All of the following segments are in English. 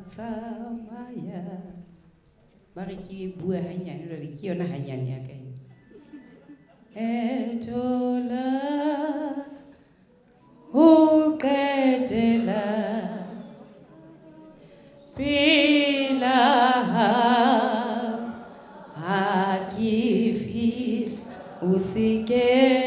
Tsamaya ba re ke bua hanyane jwale ke yona hanyane ya ka etola o qetela pela ha ke fihla o se ke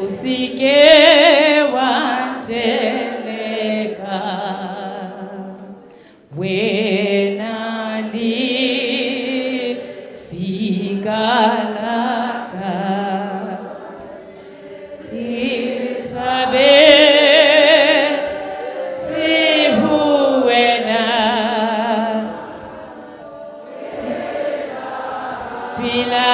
Usike wanteleka wena li fikalaka kisabe sihuwena pila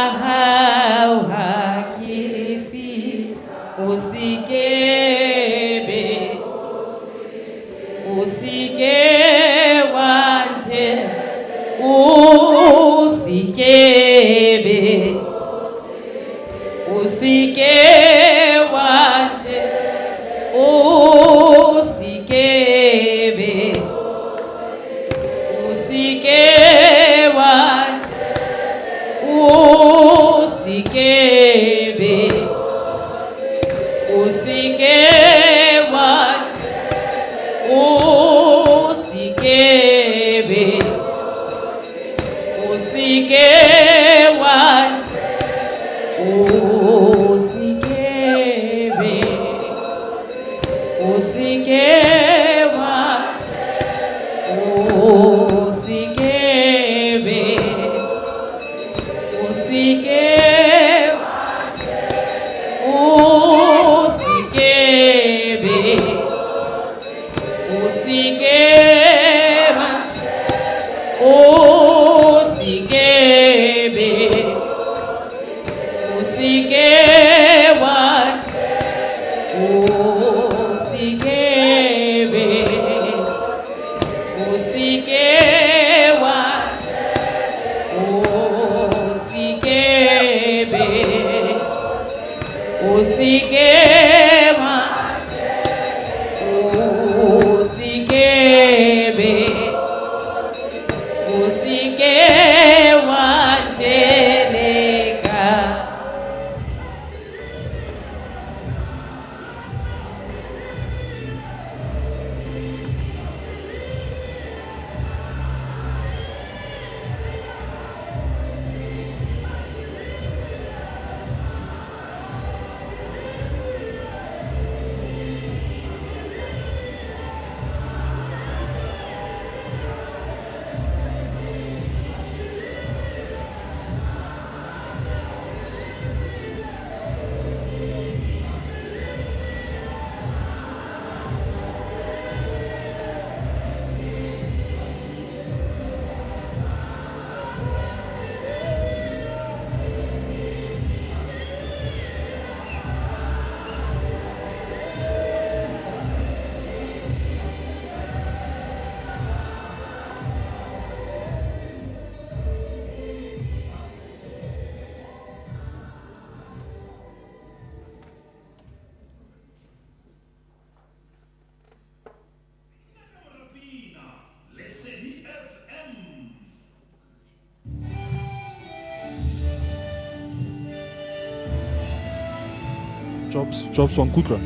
Jobs van Kutra.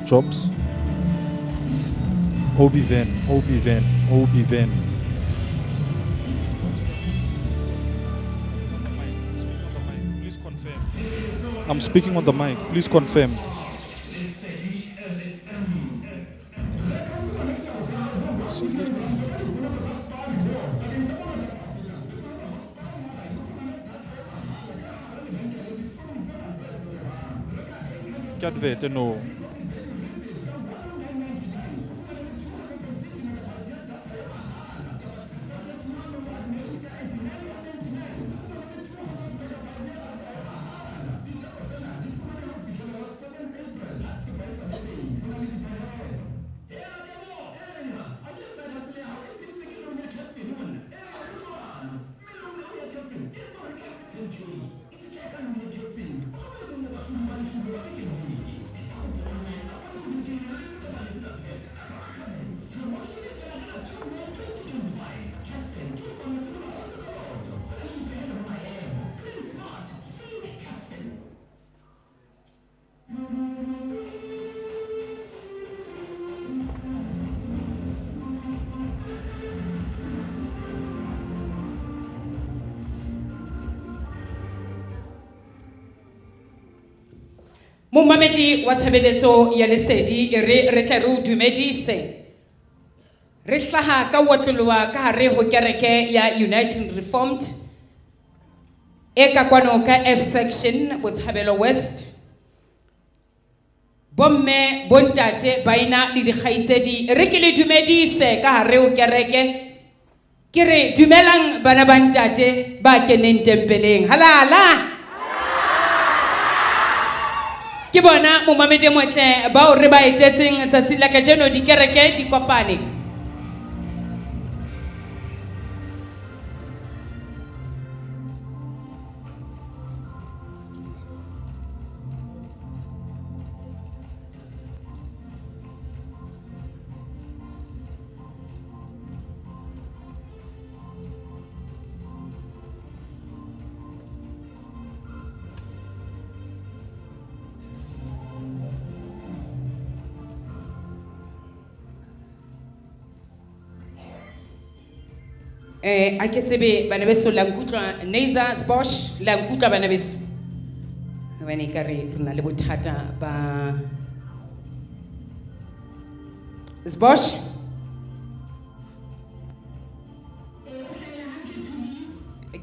Jobs. Obi Van. Please confirm. I'm speaking on the mic. Please confirm. Advert, no. Momamedi wa tshebeletso ya lesedi re tla re o dumedise. Re hlaha ka wotloloha ka hare ho kereke ya United Reformed eka kwano ka F section Botshabelo West. Bomme bontate baina le dikgaitsedi re ke le dumedise ka hare ho kereke. Ke re dumelang bana ba ntate ba keneng tempeleng. Halala. Ke bona momamedi motle bao re ba etetseng tsatsi la kajeno dikereke di kopane. A ke tsebe bana beso la nkutlwa Neiza Sbosh la nkutlwa bana beso bana ka re rena le bothata ba Sbosh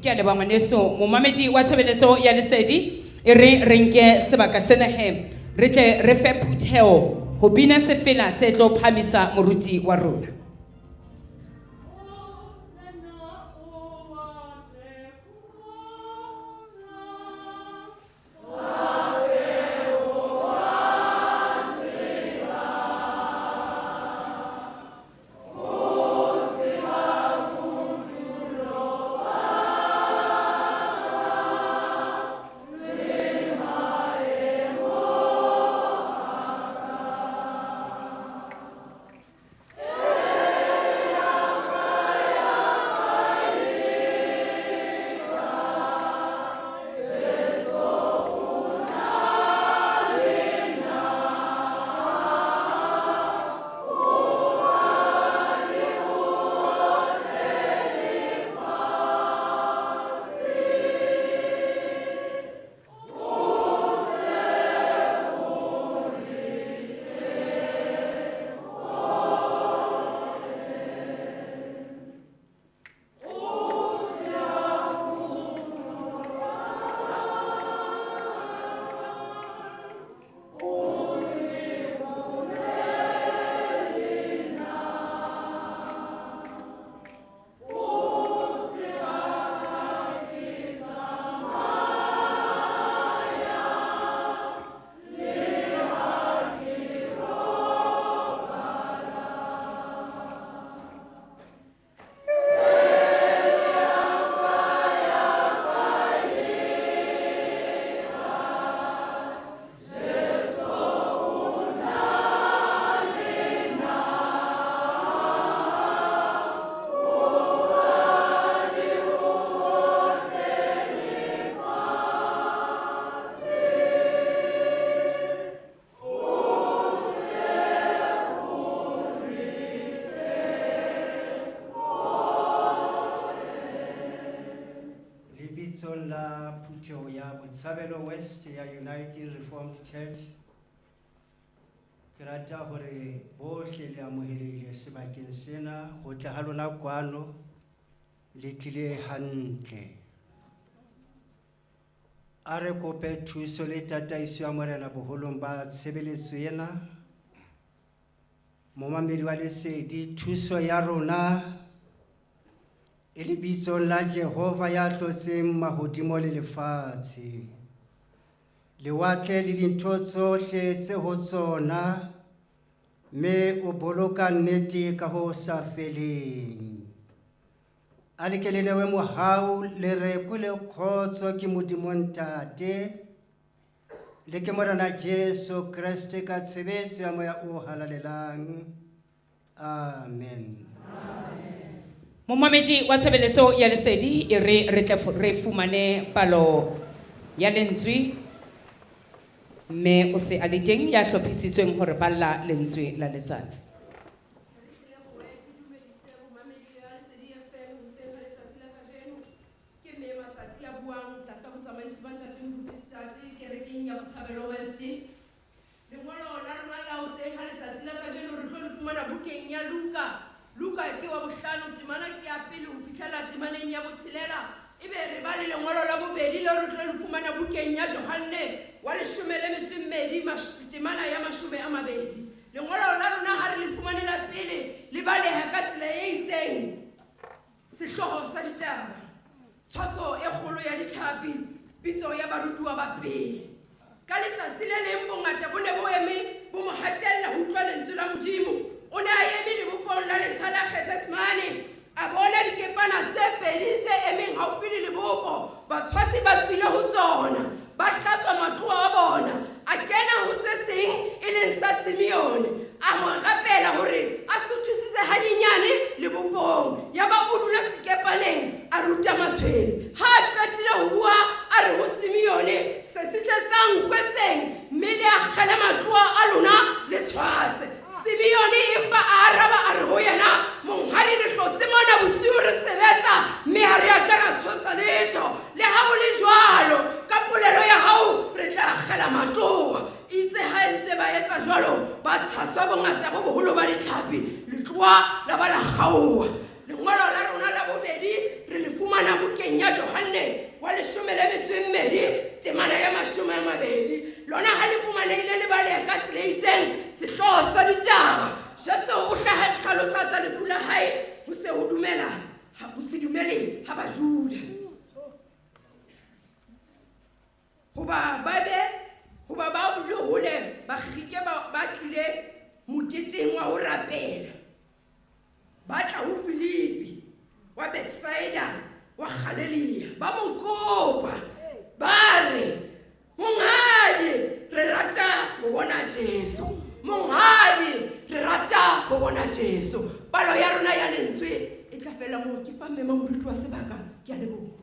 ke a leba ngwaneso momamedi wa tshebeletso ya lesedi re renke sebaka sena he re tle re fe phutheo ho bina se fela se tlo phamisa moruti wa rona. La Puteo ya Botshabelo West ya United Reformed Church ke rata hore bohle le amohelehile sebakeng sena ho tla ha lona kwano le tlile hantle. A re kope thuso le tataiso ya morena boholong ba tshebeletso ena momamedi wa lesedi thuso ya rona e lebitso la Jehova ya tlotseng mahodimo le lefatshe lewatle le dintho tsohle tse ho tsona me o boloka nnete ka ho sa feleng a lekelenewe mohau le reku le kgotso ke Modimo Ntate le ke morena Jesu Kriste ka tshebetso ya moya o halalelang. Amen. Momamedi wa tshebeletso ya lesedi re tla re fumane palo ya lentswe mme o se a le teng ya hlophisitsweng hore balla lentswe la letsatsi. ya Luka ke wa bohlano temana ke ya pele ho fihlela temaneng ya botshelela ebe re ba le lengolo la bobedi le re tlo le fumana bukeng ya Johane wa 12 temana ya 20. Lengolo la rona ha re le fumane la pele le baleha ka tsela e itseng sehloho sa ditaba tshwaso e kgolo ya ditlhapi pitso ya barutuwa ba pele ka letsatsi le leng bongata bo ne bo eme bo mo hatella ho utlwa lentswe la Modimo o ne a eme lebopong la letshala Gethsemane a bona dikepana tse pedi tse emeng haufi le lebopo batshwasi ba tswile ho tsona ba hlatswa matsoho a bona a kena ho se seng e leng sa Simeone a mo rapela hore a suthusise hanyenyane lebopong ya ba o dula sekepaneng a ruta matshwele ha qetile ho bua a re ho Simeone se sisetsang kwetseng mme le a kgala matsoho a lona le tshwase Simeone empa a araba a re ho yena monghadi re hlotse mona bosiu re sebetsa mme ha re a ka ra tshosa letho le ha o le jwalo ka polelo ya hao re tla kgala matsoho itse ha ntse ba etsa jwalo ba tshaswa bongata bo boholo ba ditlhapi le tloa la ba la kgaoha lengolo la rona la bobedi re le fumana bukeng ya Johane wa 12 temana ya 20 lona ha le fumanehile le baleha ka tsela e itseng sehloho sa ditaba Jesu o hlalosa tsa lefu la hae ho se ho dumela ha ho se dumele ha Bajuda hoba ba le hole ba khike ba tlile moketeng wa ho rapela ba tla ho Filipi wa Bethsaida wa Galilee ba mo kopa ba re monghadi re rata ho bona Jesu monghadi re rata ho bona Jesu palo ya rona ya lentswe e tla fela mo ke fa mema moruti wa sebaka ke a leboha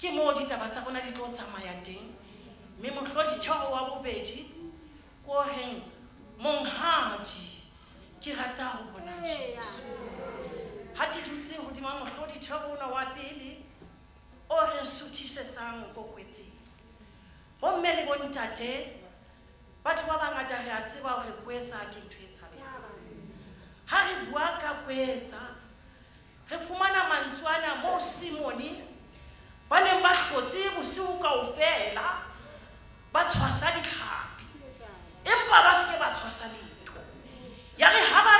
ke mo ditaba tsa rona di tlo tsamaya teng mme mohlodi thero wa bobedi ko reng monghadi ke rata ho bona Jesu ha ke dutse hodima mohlodi thero wa pele o re suthisetsang ko kwetseng bomme le bontate batho ba bangata re a tseba hore kwetsa ke ntho e tshabehang. Ha re bua ka kwetsa, re fumana mantswana mo Simone ba neng ba hlotse bosiu kaofela ba tshwasa ditlhapi, empa ba se ke ba tshwasa letho. Ya re ha ba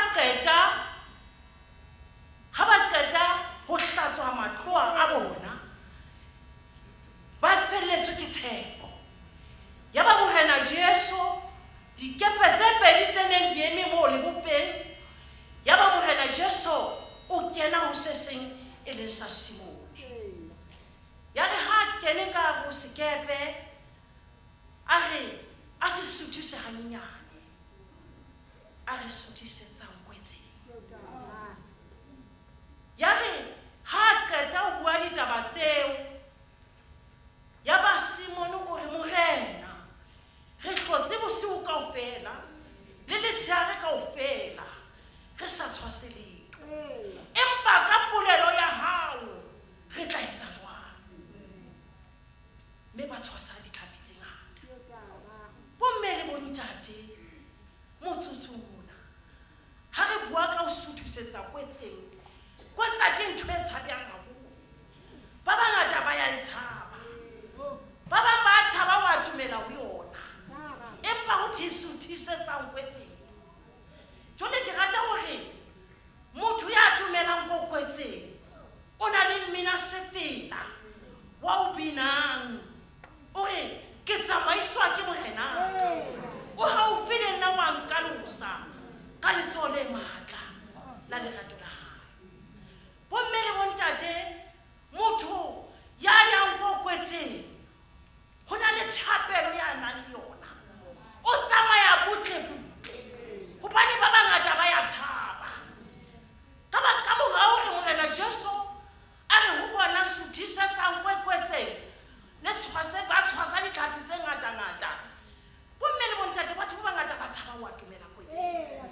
qeta ho hlatswa matloa a bona, ba felletswe ke tshepo. Ya ba Morena Jesu dikepe tse pedi tse neng di eme mo lebopeng, ya ba Morena Jesu o kena ho se seng e leng sa Simone. Ya re ha kene ka ho sekepe, a re a se suthise hanyenyane, a re suthisetsang kwetseng. Ya re ha qeta ho bua ditaba tseo, ya ba Simone o re Morena, re hlotse bosiu kaofela le letshehare kaofela re sa tshwase letho, empa ka polelo ya hao re tla etsa jwang? Mme ba tshwasa ditlhapi tse ngata. Bomme le bontate, motsotsong mona ha re bua ka ho suthusetsa kwetseng, kwetsa ke ntho e tshabehang haholo. Ba bangata ba ya e tshaba, ba bang ba tshaba wa dumela ho yona, empa ho thi suthisetsang kwetseng. Jwale ke rata hore motho ya dumelang ko kwetseng o na le mmina sefela wa o binang, o re ke tsamaiswa ke Morena, o haufi le nna wa nkalosa ka letsoho le matla la lerato la hae. Bomme le bontate, motho ya yang ko kwetseng ho na le thapelo ya nang le yona, o tsamaya butle-butle hobane ba bangata ba ya tshaba. Ka morao re Morena Jesu a re ho bona suthisetsang kwetseng le ba tshwasa ditlhapi tse ngata-ngata. Bomme le bontate, batho ba bangata ba tshaba wa dumela kwetseng,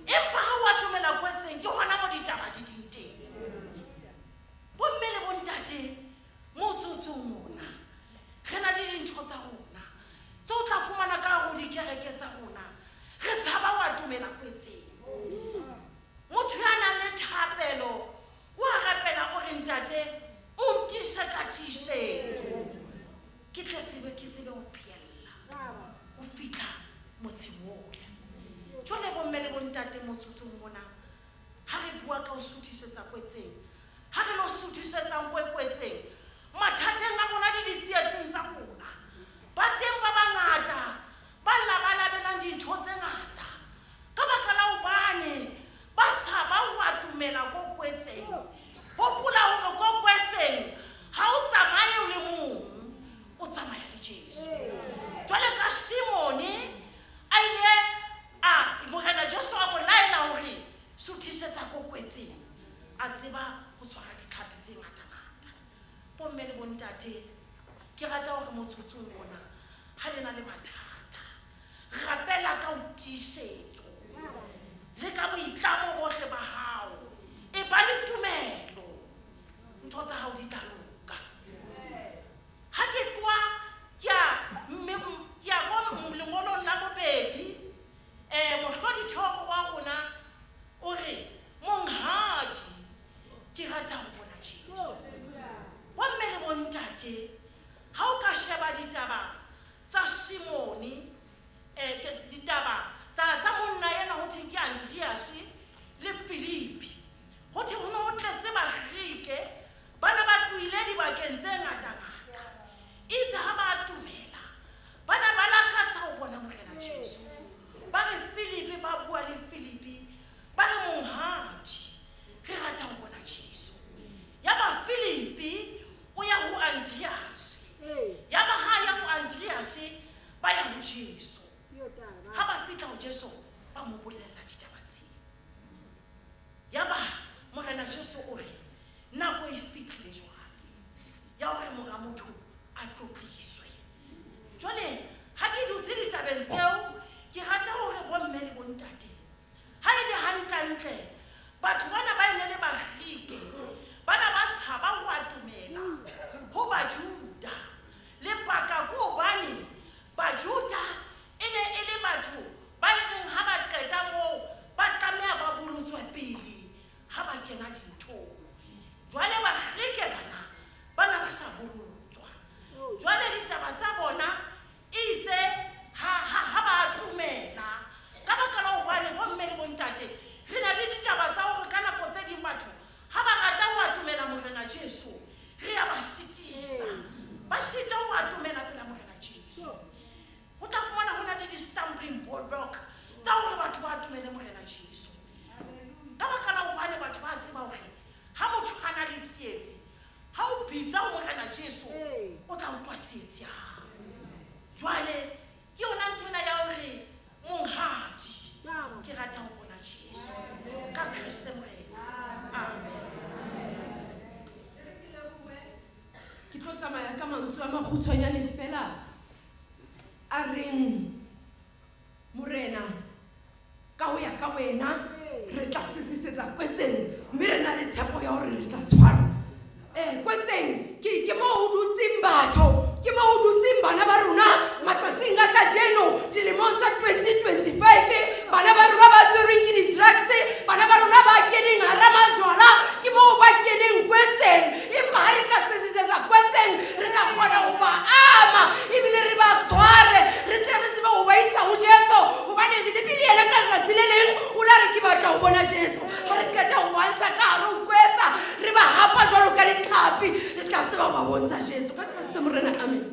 empa ha wa dumela kwetseng ke hona mo ditaba di ding teng. Bomme le bontate, motsotsong mona re na le dintho tsa rona tseo tla fumana ka ho dikereke tsa rona, re tshaba wa dumela kwetseng. Motho ya nang le thapelo wa rapela o re ntate o ntise ka tiisetso, ke tsebe ho phela ho fihla motseng ole. Jwale bomme le bontate, motsotsong mona ha re bua ka ho suthisetsa kwetseng, ha re lo suthisetsang kwetseng, mathateng a rona le ditsietsing tsa rona, ba teng ba bangata ba labalabelang dintho tse ngata ka baka la hobane ba tshaba ho atumela ko kwetseng. Hopola hore ko kwetseng ha o tsamaye o le mong, o tsamaya le Jesu. Jwale ka Simone a ile Morena Jesu a mo laela hore suthisetsa ko kwetseng, a tseba ho tshwara ditlhapi tse ngata-ngata. Bomme le bontate, ke rata hore motsotsong mona ha le na le mathata, rapela ka ho tiisetso le ka boitlamo bohle ba hao, e ba le tumelo, ntho tsa hao di tla loka. Ha ke tloa ke ya ko lengolong la bobedi, mohlodithoro wa rona o re monghadi ke rata ho bona Jesu. Bomme le bontate, ha o ka sheba ditaba tsa Simone, ditaba tsa monna yena ho thwe ke Andreas le Philipi, ho thwe ho ne ho tletse Bagrike, bana ba tlohile dibakeng tse ngata-ngata. Itse ha ba atumela, bana ba lakatsa ho bona Morena Jesu. Ba re Philipi, ba bua le Philipi, ba re monghadi re rata ho bona Jesu. Ya ba Philipi o ya ho Andreas, ya ba ha ya ho Andreas ba ya ho Jesu. Ha ba fihla ho Jesu ba mo bolella ditaba tsena. Ya ba Morena Jesu o re nako e fihlile jwale ya hore mora motho a tlotliswe. Jwale ha ke dutse ditabeng tseo, ke rata hore bomme le bontate, ha e le hantle batho bana ba ene le Bagrike, bana ba tshaba ho atumela ho Bajuda, le baka ko hobane Bajuda e ne e le re a ba sitisa ba sita ho atumela pela morena Jesu ho tla fumana hona le di-stumbling block tsa hore batho ba atumele morena Jesu ka baka la hobane batho ba tseba hore ha motho a na le tsietsi ha o bitsa ho morena Jesu o tla utlwa tsietsi ya hao jwale ke yona ntona ya hore monghadi ke rata ho bona Jesu ka Kriste morena amen. Ke tlo tsamaya ka mantswe a makgutshwanyane fela a reng morena ka ho ya ka wena re tla sisisetsa kwetseng mme re na le tshepo ya hore re tla tshwara kwetseng ke mo ho dutseng batho ke mo ho dutseng bana ba rona matsatsing a kajeno dilemong tsa 2025 bana ba rona ba tshwerweng ke di-drugs bana ba rona ba keneng hara majwala ke mo ba keneng kwetseng empa ha re ka sesisetsa kwetseng re ka kgona ho ba ama ebile re ba tshware re tle re tsebe ho ba isa ho Jesu hobane ebile yena ka letsatsi le leng o la re ke batla ho bona Jesu ha re qeta ho bontsha ka hare ho kwetsa re ba hapa jwalo ka ditlhapi re tla tseba ho ba bontsha Jesu ka Kriste morena amen.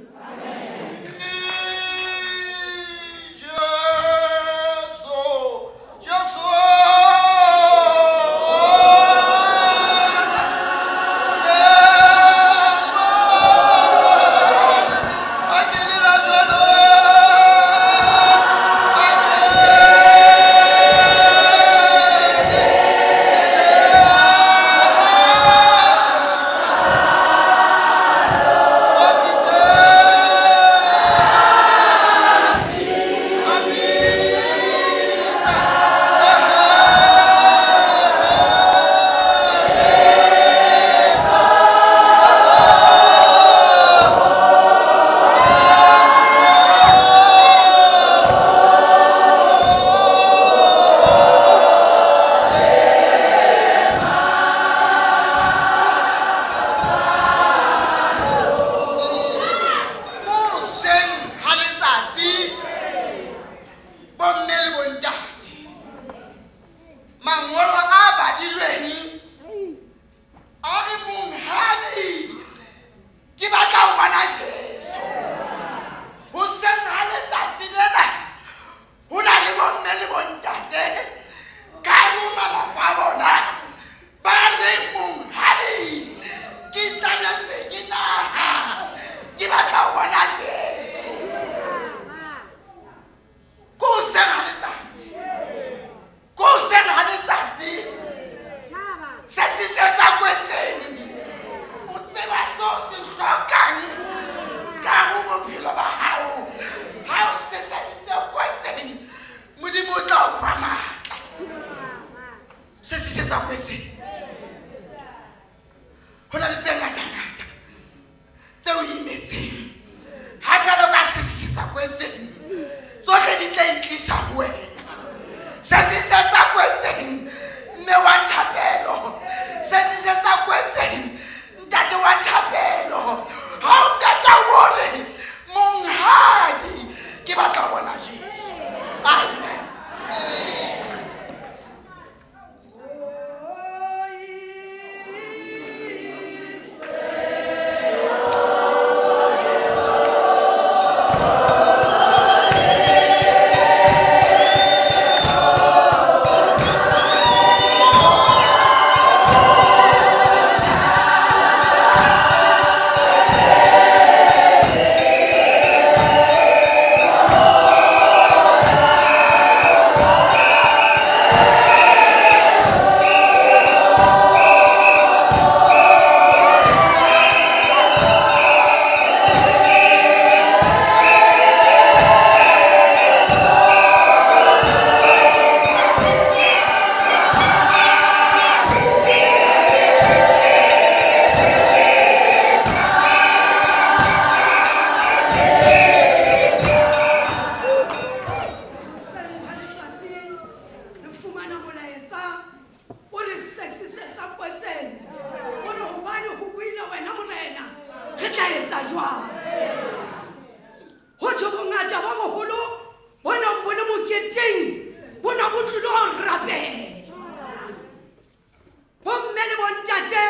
Bomme le bontate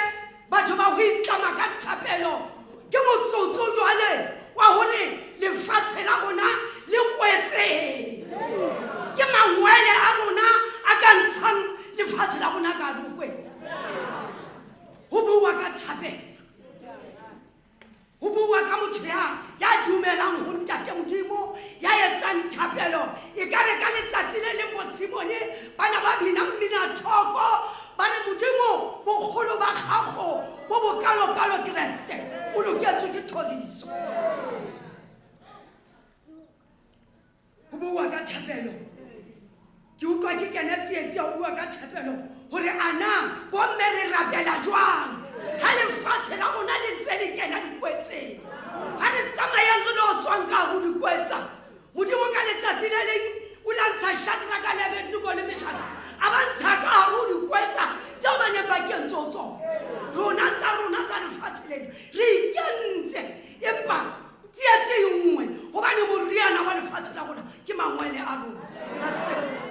batho ba ho itlama ka thapelo dithapelo e ka re ka letsatsi le leng bosimone bana ba bina mmina thoko ba re modimo bogolo ba gago bo bokalokalo Kreste o loketswe ke thoriso o bua ka thapelo ke utlwa ke kena tsietsi ya o bua ka thapelo gore ana bomme re rapela jwang ha lefatshe la rona le ntse le kena dikwetseng ha re tsamayang re lo tswang ka go dikwetsa modimo ka letsatsi le leng o lantsha Shadraka le Abednego le Meshaka a ba ntsha ka go dikwetsa tseo ba neng ba kentse tsona rona tsa lefatshe lena re ikentse empa tsietsi e nngwe gobane moriana wa lefatshe la rona ke mangwele a rona Kriste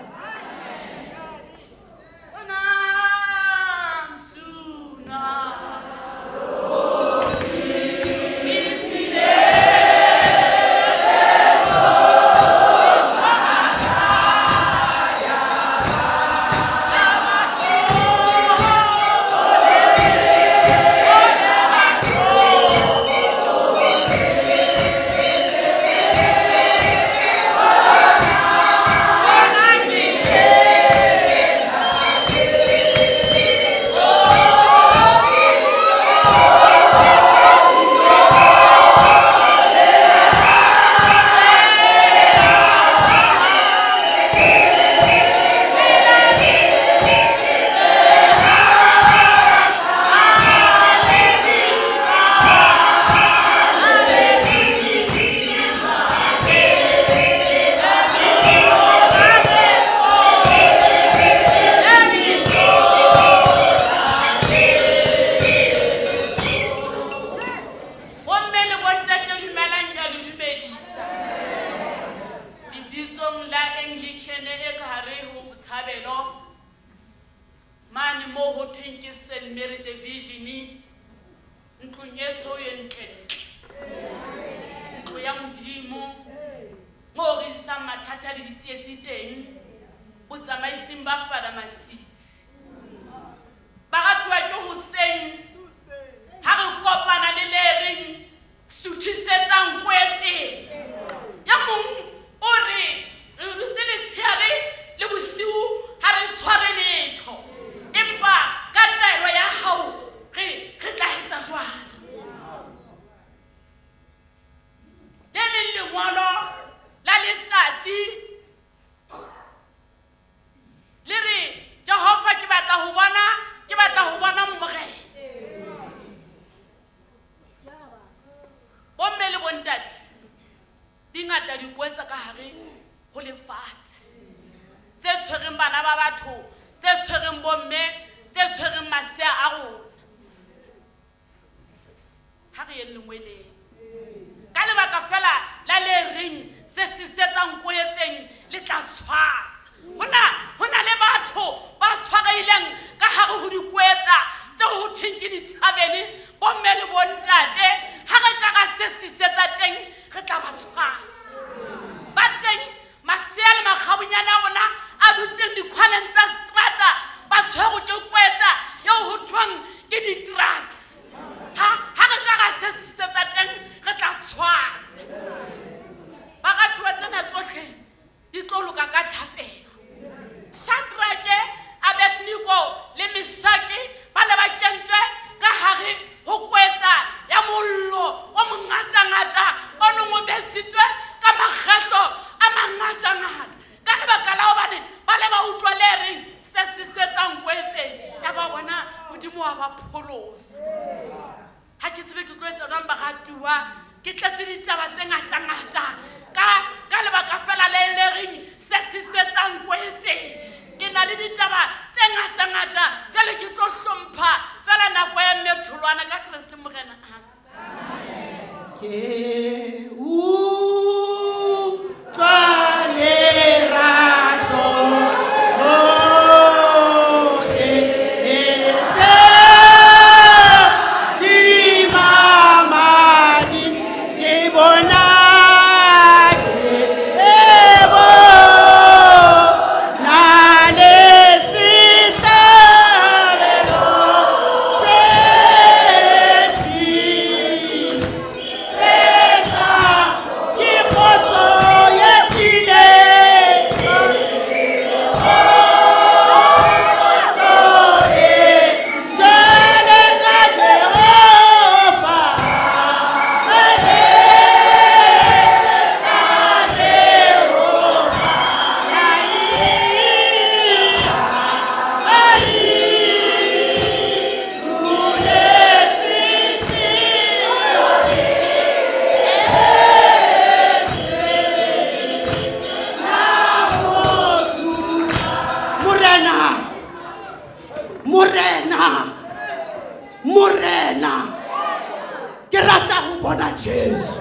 bona Jesu.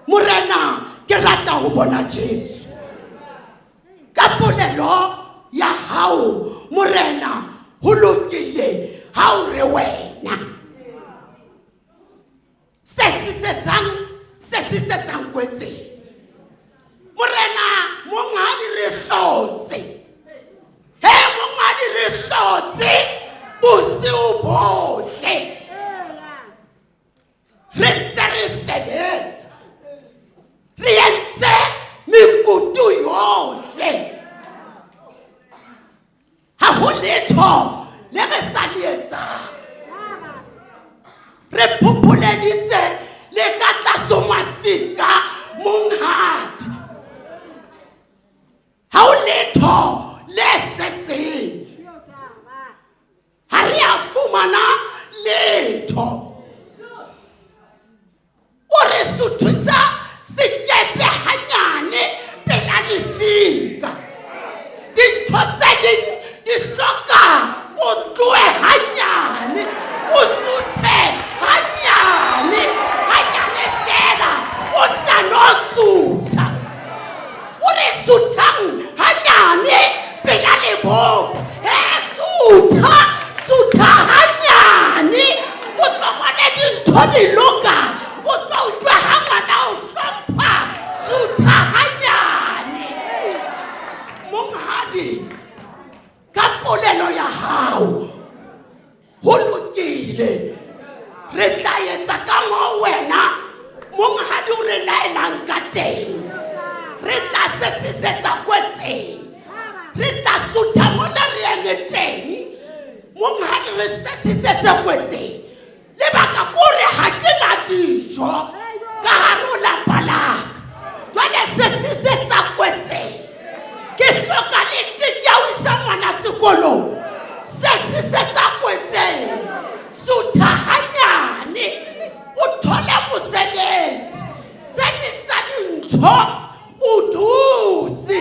Morena ke rata ho bona Jesu. Ka polelo ya hao morena ho lokile ha o re wena. Se setsang kwetse. Morena mongadi re hlotse. He mongadi re hlotse bosiu bohle. Re ntse re sebetsa. Re entse mekutu yohle. Ha ho letho le re sa le etsang. Re phupuleditse le ka tlase mafika monghadi. Ha ho letho le setseng. Ha re a fumana letho. O re suthusa sekepe hanyane pela lefika. Dintho tse ding di hloka o tlohe hanyane, o suthe hanyane fela o ntano sutha. O re suthang hanyane pela lebopo. Sutha hanyane o tlo bona dintho di loka. O tlo utlwa ha ngwana o hlompha. Sutha hanyane. Monghadi ka polelo ya hao ho lokile. Re tla etsa ka moo wena monghadi o re laelang ka teng. Re tla sesisetsa kwetseng. Re tla sutha mona re eme teng. Monghadi re sesisetse kwetseng. Lebaka kore ha ke na dijo ka hare ho lapa laka. Jwale sesisetsa kwetseng. Ke hloka le tijawisa ngwana sekolong. Sesisetsa kwetseng. Sutha hanyane o thole mosebetsi. Tse ding tsa dintho o dutse.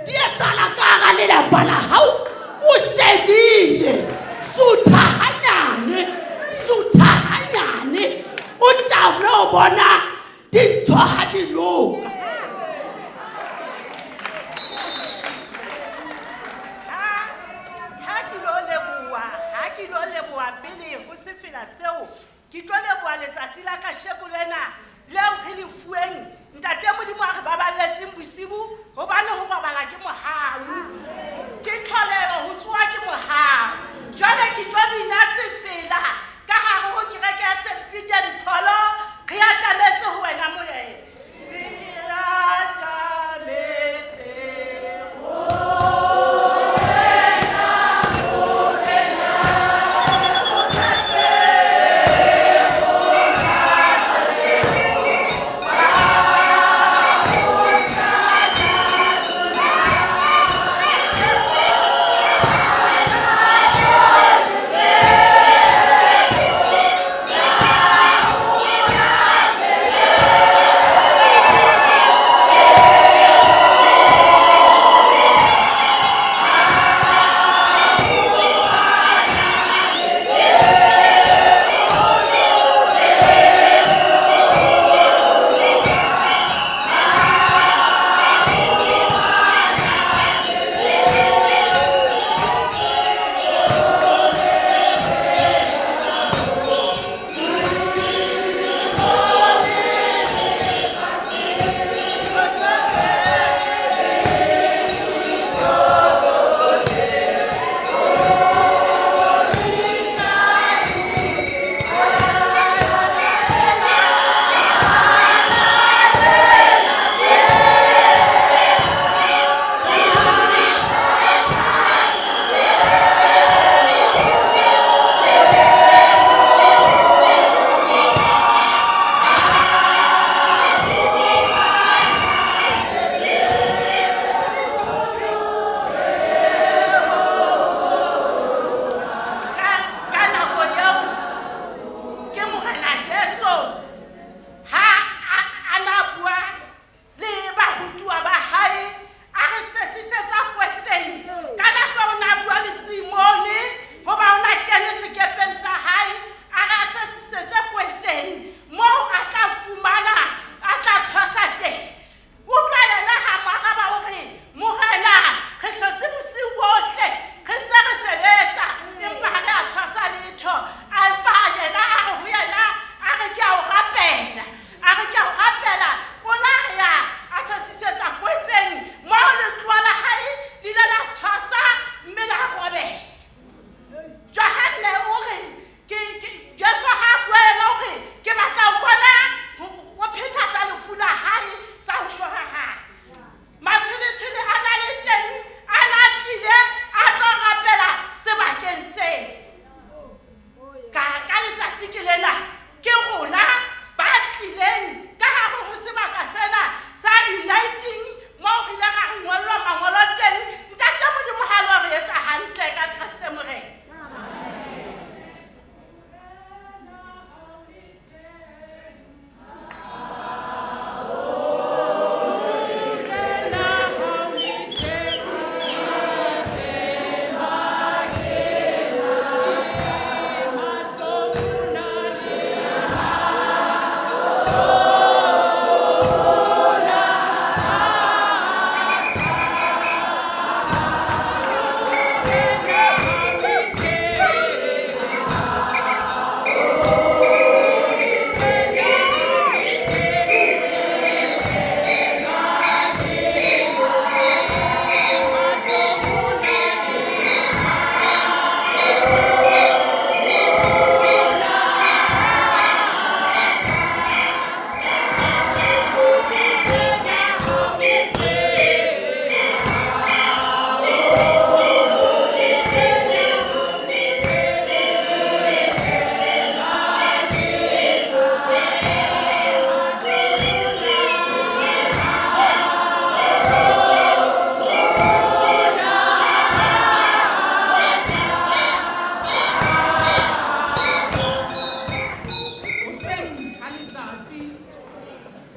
Di etsahala ka hara lelapa la hao o shebile. Sutha hanyane o ntano o bona dintho ha di loka. Ha ke lo leboha pele ho se fela seo ke tlo leboha letsatsi la kasheko lena leo re le fueng ntate Modimo a re baballetseng bosibu hobane ho babala ke mohau. Ke tlholelo ho tsoha ke mohau. Jwale ke tlo bina se fela ka hare ho kereke ya St. Peter and Paul. Re atametse ho wena Morena. Re atametse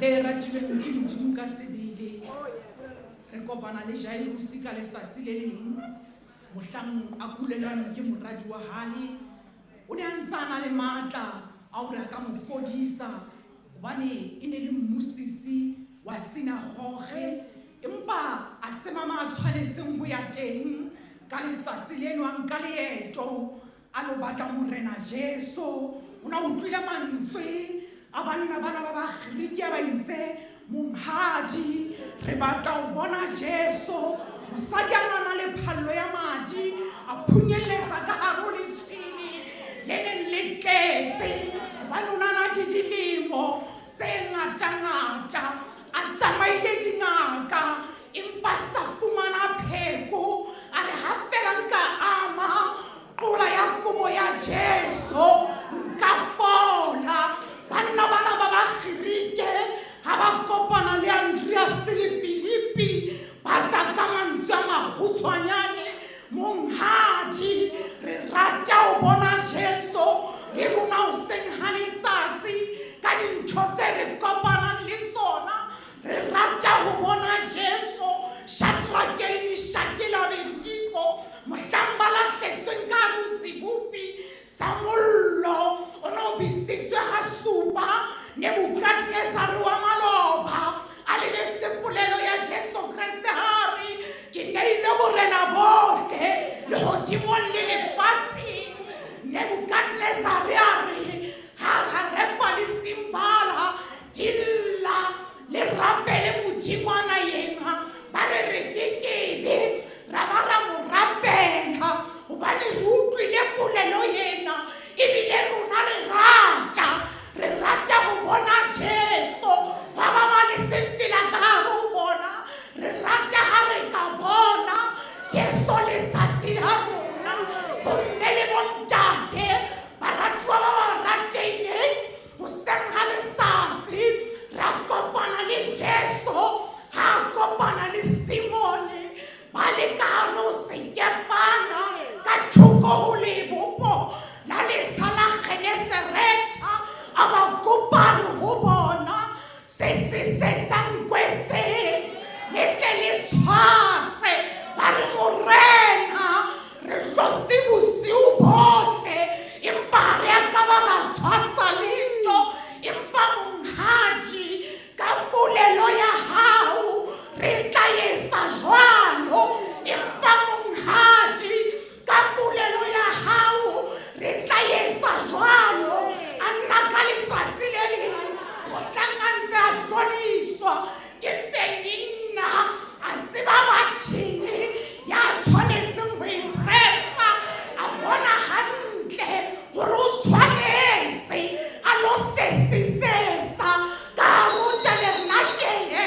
e ratilweng ke Modimo ka sebele. Re kopana le Jairus ka letsatsi le leng mohlang a kulelwang ke moradi wa hae. O ne a ntse a na le matla a hore a ka mo fodisa hobane e ne le mmosisi wa sinagoge, empa a tsemama a tshwanetseng ho ya teng ka letsatsi leno a nka leeto a lo batla morena Jesu. O na utlwile mantswe a banna bana ba Bagiriki ba itse monghadi re batla ho bona Jesu. Mosadi a na le phallo ya madi a phunyeletsa ka hare ho letshwene le neng le tletse hobane o na na dilemo tse ngata-ngata a tsamaile dingaka empa sa fumana pheko. A re ha fela nka ama qola ya kobo ya Jesu nka fola. Banna bana ba Bagiriki ha ba kopana le Andreas le Filipi ba tla ka mantswe a magutshwanyane. Monghadi re rata ho bona Jesu le rona hoseng ha letsatsi ka dintho tse re kopanang le tsona. Re rata ho bona Jesu. Shadraka le Meshaki le Abednego mohlang ba lahletsweng ka hare ho sebopi sa mollo o ne o bisitswe ha supa. Nebukadnezar wa maloba a le sepolelo ya Jesu Kriste hari ke neile borena bohle lehodimong le lefatsheng. Nebukadnezar a re ha repa le simbala dilla le rapele Modimo ana yena ba re kekebe ra ba ra mo rapela hobane re utlwile polelo yena ebile rona re rata ho bona Jesu. Ba ba le sefela ka hare ho bona re rata ha re ka bona Jesu letsatsi la rona. Bomme le bontate baratuwa ba ba rateileng hoseng ha letsatsi ra kopana le Jesu ha kopana le Simone ba le ka hare ho sekepana ka thoko ho lebopo la lesa la Genesareta a ba kopa ho bona se setsang kwese le ke le tshwase ba re morena re hlosi bosiu bohle empa re a ka ba ra tshwasa letho. Empa monghadi ka polelo ya hao re tla etsa jwalo. Empa monghadi ka polelo ya hao re tla etsa jwalo. A nna ka letsatsi le leng mohlang a ntse a hloriswa ke Penina a se ba bathini ya tshwanetseng ho impresa a bona hantle hore o tshwanetse a lo sesisetsa ka ruta lernakele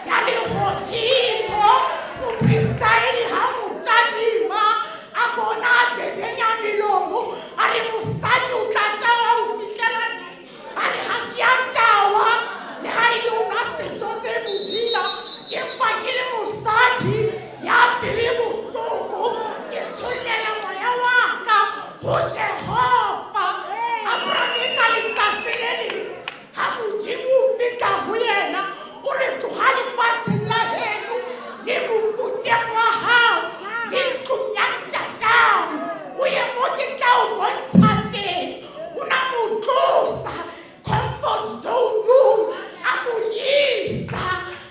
ya lehodimo. Moprestaeli ha motadima a bona bebenya melomo a re mosadi o tla tawa ho fihlela neng. A re ha ke a tawa le ha e le ona setso se bodila empa ke le mosadi ya pele bohloko ke sollela moya wa ka ho Jehova. Abraham ka letsatsi le leng ha Modimo o fihla ho yena o re tloha lefatsheng la heno le mofuteng wa hao le ntlong ya ntatao o ye mo ke tla o bontsha teng. O na mo tlosa comfort zone a mo isa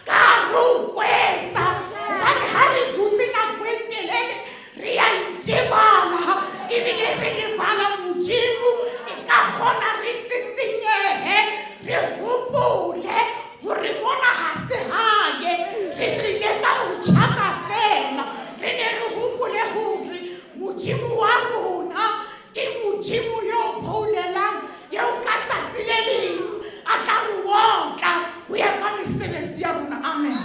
ka hare ho kwetsa hobane ha re dutse nako e telele re a itebala ebile re lebala Modimo. E ka kgona re sisinyehe re hopole hore mona ha se hae re tlile ka ho tjhaka fela. Re ne re hopole hore Modimo wa rona ke Modimo yo phoulelang eo ka tsatsi le leng a tla re otla ho ya ka mesebetsi ya rona. Amen.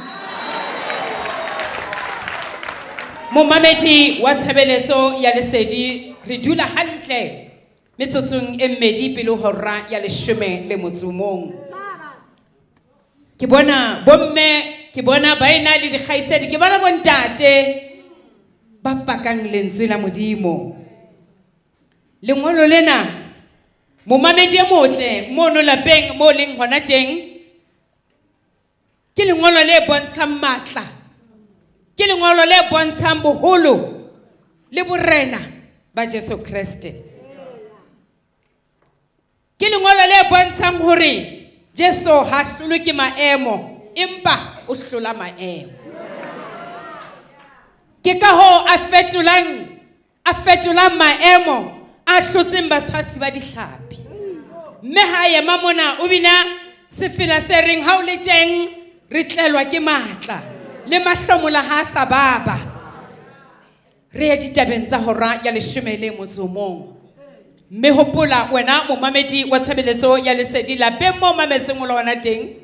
Momamedi wa tshebeletso ya lesedi re dula hantle metsotsong e mmedi pele hora ya 11. Ke bona bomme, ke bona baena le dikgaitsedi, ke bona bontate ba pakang lentswe la Modimo. Lengolo lena momamedi e motle mono lapeng mo leng hona teng ke lengolo le bontshang matla, ke lengolo le bontshang boholo le borena ba Jesu Kriste, ke lengolo le bontshang hore Jesu ha hlolwe ke maemo empa o hlola maemo. Ke ka ho a fetolang maemo a hlotseng batshwasi ba dihlapi. Mme ha ema mona o bina sefela se reng ha o le teng re tlelwa ke matla le mahlomola ha sa baba. Re ya ditabeng tsa hora ya 11. Mme hopola wena momamedi wa tshebeletso ya Lesedi lapeng mo mametseng o lona teng.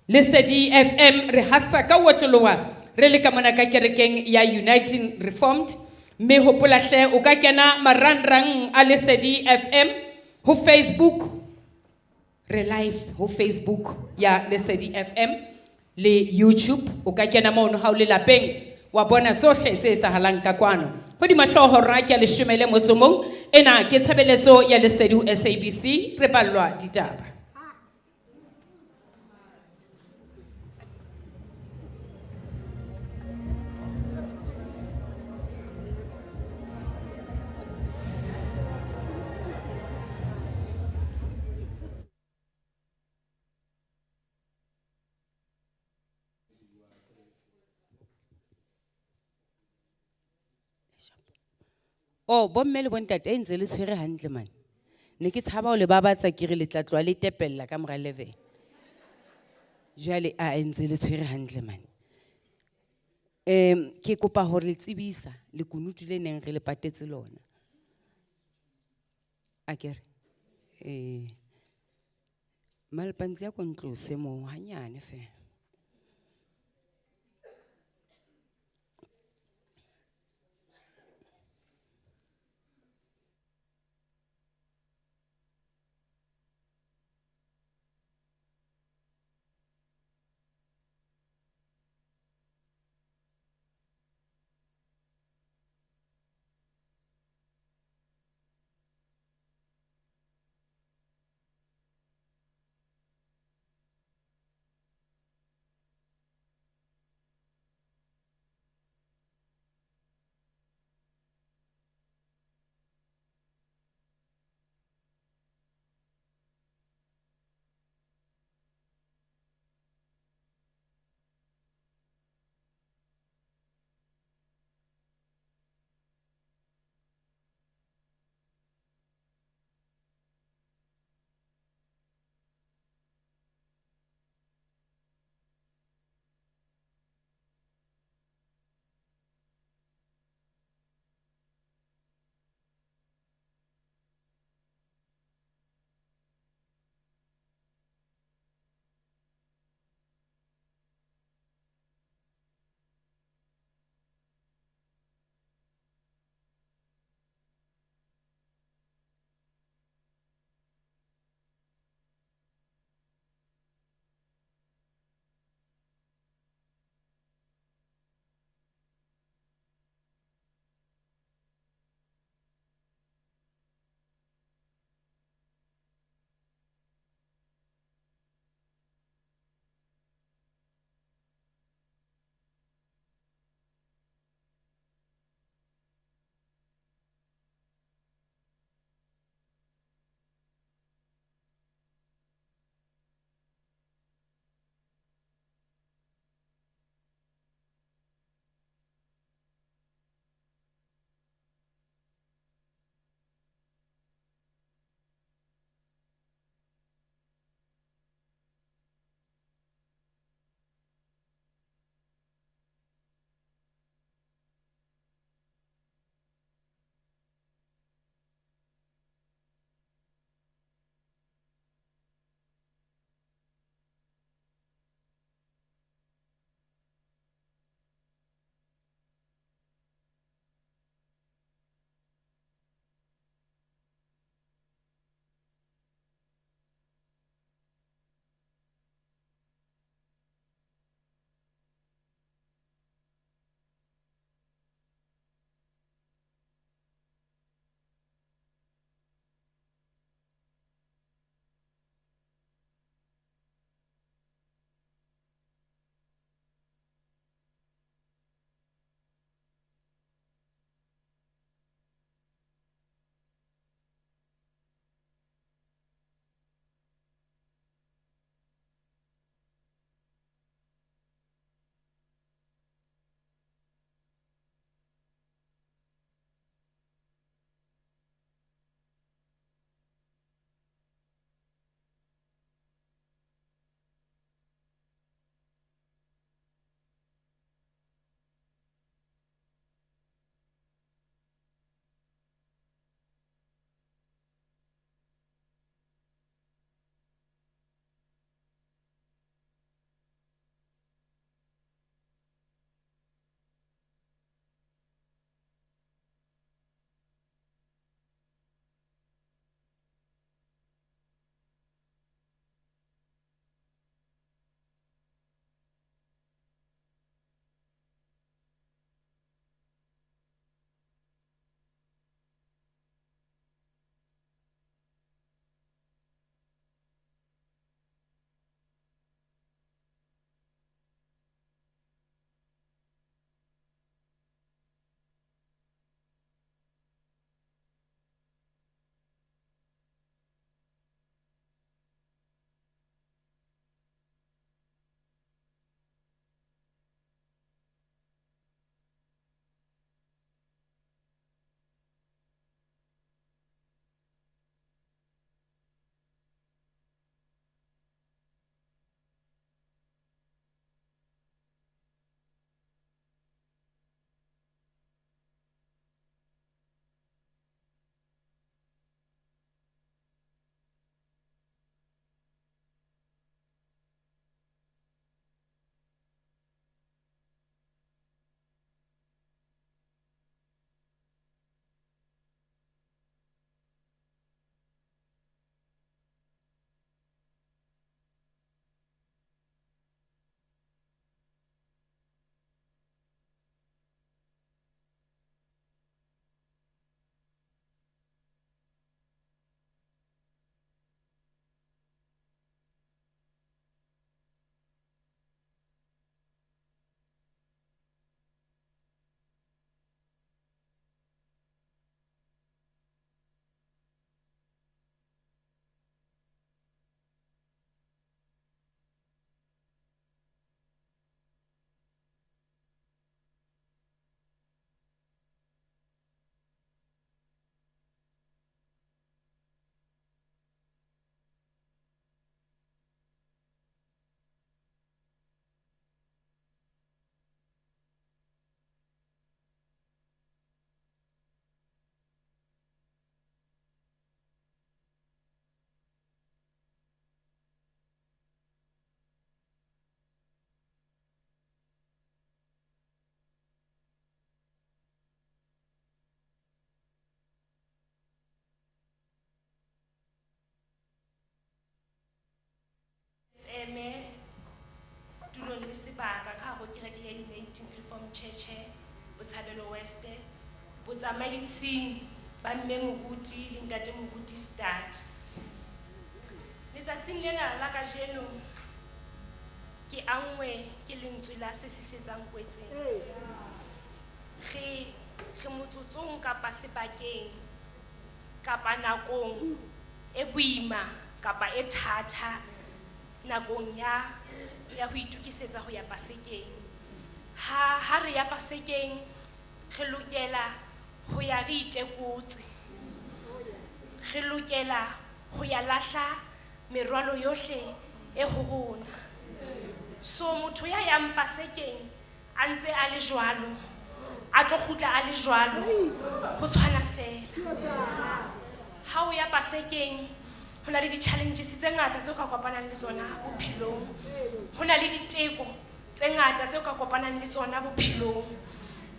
Lesedi FM re hasa ka wotoloa re le ka mona ka kerekeng ya Uniting Reformed. Mme hopola hle o ka kena marangrang a Lesedi FM ho Facebook, re live ho Facebook ya Lesedi FM le YouTube. O ka kena mono ha o le lapeng wa bona tsohle tse etsahalang ka kwano. Ho di mahlohora ke 11 ena ke tshebeletso ya Lesedi SABC re ballwa ditaba. Oh, bomme le bontate e ntse le tshwere hantle man. Ne ke tshaba ho le babatsa ke re le tla tloa le tepella ka mora 11. Jwale a ntse le tshwere hantle man. Ke kopa hore le tsebisa le kunutu le neng re le patetse lona. Akere malpantsi ya kontlose mo hanyane fe. le sebaka ka go kereke ya United Reformed Church Botshabelo West botsamaising ba mme Moruti le ntate Moruti Start. Letsatsing lena la kajeno ke angwe ke lentswe la se sisetsang kwetseng. Ge motsotsong kapa sebakeng kapa nakong e boima kapa e thata nakong ya ho itukisetsa ho ya Pasekeng. Ha re ya Pasekeng re lokela ho ya re itekotse. Re lokela ho ya lahla merwalo yohle e ho rona. So motho ya yang Pasekeng a ntse a le jwalo a tlo kgutla a le jwalo ho tshwana fela. Ha o ya Pasekeng ho na le di-challenges tse ngata tse o ka kopanang le tsona bophelong. Ho na le diteko tse ngata tse o ka kopanang le tsona bophelong.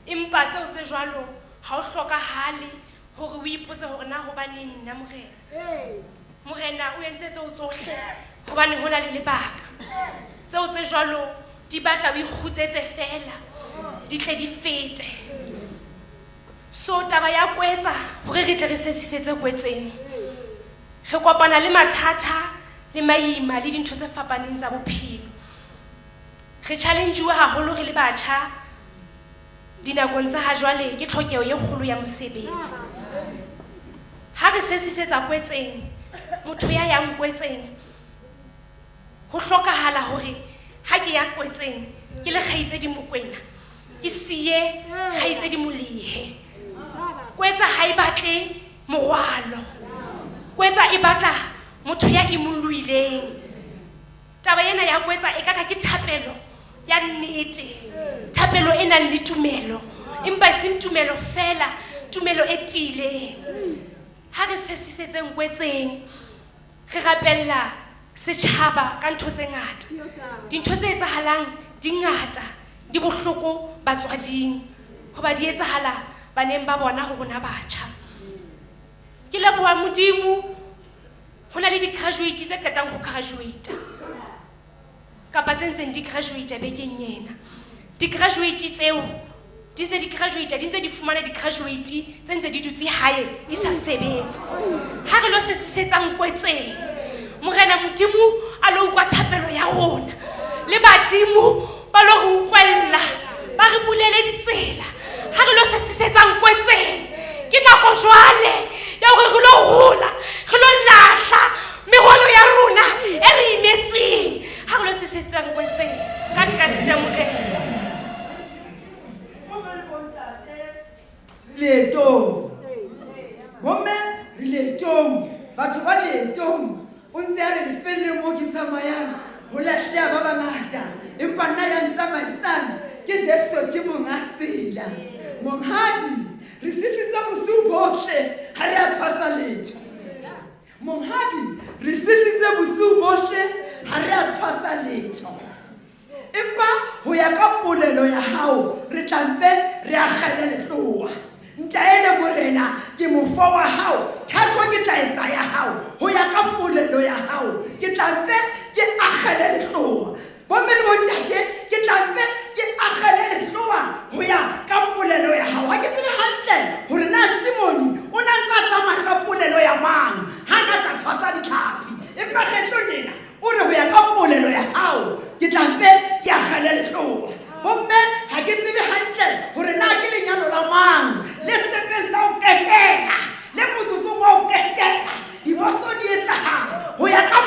Empa tseo tse jwalo ha o hlokahale hore o ipotse hore na hobaneng nna morena. Morena o entse tseo tsohle hobane ho na le lebaka. Tseo tse jwalo di batla o ikgutsetse fela di tle di fete. So taba ya kwetsa hore re tle re se sisetse kwetseng. Re kopana le mathata le maima le dintho tse fapaneng tsa bophelo. Re challenge-uwe haholo re le batjha dinakong tsa ha jwale ke tlhokeho e kgolo ya mosebetsi. Ha re se sisetsa kwetseng, motho ya yang kwetseng ho hlokahala hore ha ke ya kwetseng ke le kgaitsedi Mokwena ke siye kgaitsedi Molehe. Kwetsa ha e batle morwalo. Kwetsa e batla motho ya imolloileng. Taba ena ya kwetsa e kaka ke thapelo ya nnete. Thapelo e nang le tumelo. Empa se tumelo fela, tumelo e tiileng. Ha re se sisetseng kwetseng re rapella setjhaba ka ntho tse ngata. Dintho tse etsahalang di ngata, di bohloko batswading hoba di etsahala baneng ba bona ho rona batjha. Ke leboha Modimo ho na le di-graduate tse qetang ho graduate kapa tse ntseng di graduate bekeng yena. Di-graduate tseo di ntse di graduate, di ntse di fumana di-graduate tse ntse di dutse hae di sa sebetse. Ha re lo se sisetsang kwetseng, Morena Modimo a lo utlwa thapelo ya rona. Le badimo ba lo re utlwella, ba re bulele ditsela. Ha re lo se sisetsang kwetseng, ke nako jwale ya hore re lo hola, re lo lahla merwalo ya rona e re imetseng. Ha re lo se sisetsang kwetseng ka Kriste Morena. Leetong bomme re leetong batho ba leetong o ntse a re lefeleng mo ke tsamayang ho lahlea ba bangata empa nna ya ntsamaisang ke Jesu ke monga tsela. Monghadi re sisitse bosiu bohle ha re a tshwasa letho. Monghadi re sisitse bosiu bohle ha re a tshwasa letho. Empa ho ya ka polelo ya hao re tlampe re akgele letloa. Ntaele Morena ke mofo wa hao, thato ke tla etsa ya hao ho ya ka polelo ya hao. Ke tlampe ke akgele letloa. Bomme le bontate ke tlampe ke akgele letloa ho ya ka polelo ya hao. Ha ke tsebe hantle hore na Simoni o na ntse a tsamaya ka polelo ya mang ha na sa tshwasa ditlhapi. Empa kgetlo nena o re ho ya ka polelo ya hao ke tlampe ke akgele letloa. Bomme ha ke tsebe hantle hore na ke lenyalo la mang le stepeng sa ho ketela le motsotsong wa ho ketela diboso di etsahala ho ya ka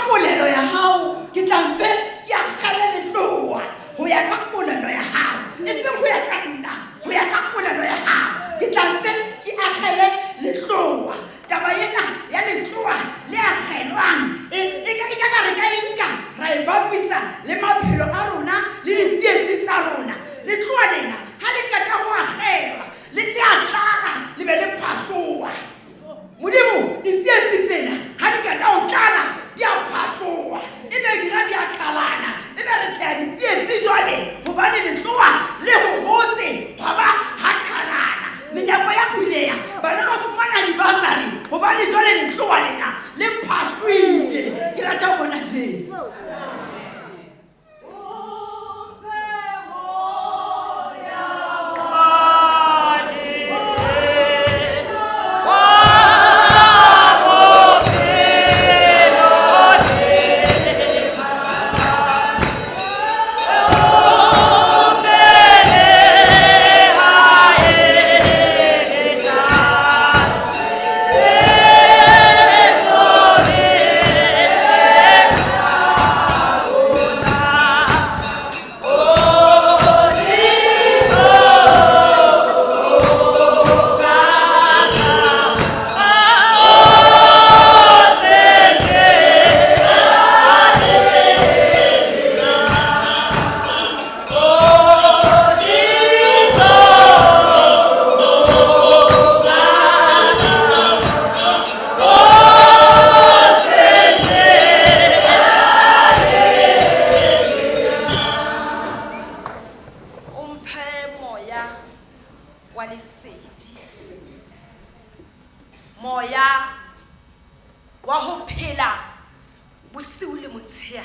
motshehare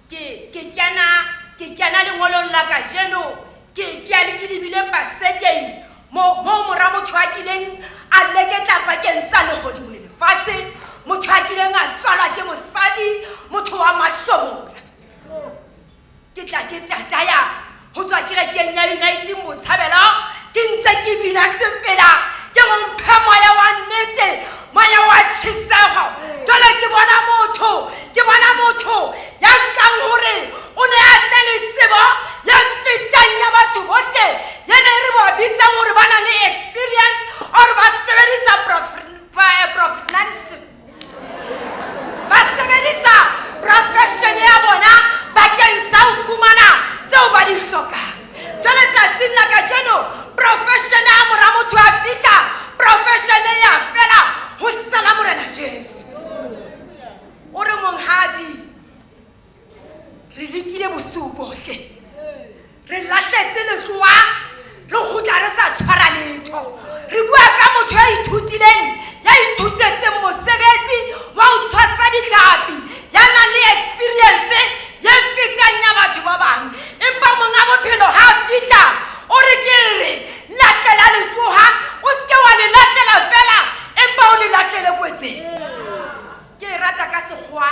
ke kena lengolong la kajeno ke a le ke lebile pasekeng mo mora motho a kileng a leketla pakeng tsa lehodimo le lefatshe, motho a kileng a tswalwa ke mosadi, motho wa mahlomola. Ke tla ke tataya ho tswa kerekeng ya United Motshabelo, ke ntse ke bina sefela ke mo mphe moya wa nnete, moya wa tjheseho. Jwale ke bona motho ya nkang hore o ne a nne le tsebo ya fetang ya batho bohle, ya ne re ba bitsang hore ba na le experience or ba sebedisa profession ya bona bakeng sa ho fumana tseo ba di hlokang. Jwale tsatsing la kajeno profession ya mora motho a fihla, profession ya fela ho tsala morena Jesu. O re monghadi, re lekile bosiu bohle, re lahletse letloa, re kgutla re sa tshwara letho. Re bua ka motho ya ithutileng, ya ithutetseng mosebetsi wa ho tshwasa ditlhapi, ya nang le experience ya fetang ya batho ba bang. Empa monga bophelo ha fihla, o re ke re latela letloha, o ske wa le latela fela, empa o le latele kwetseng. Ke rata ka sekgowa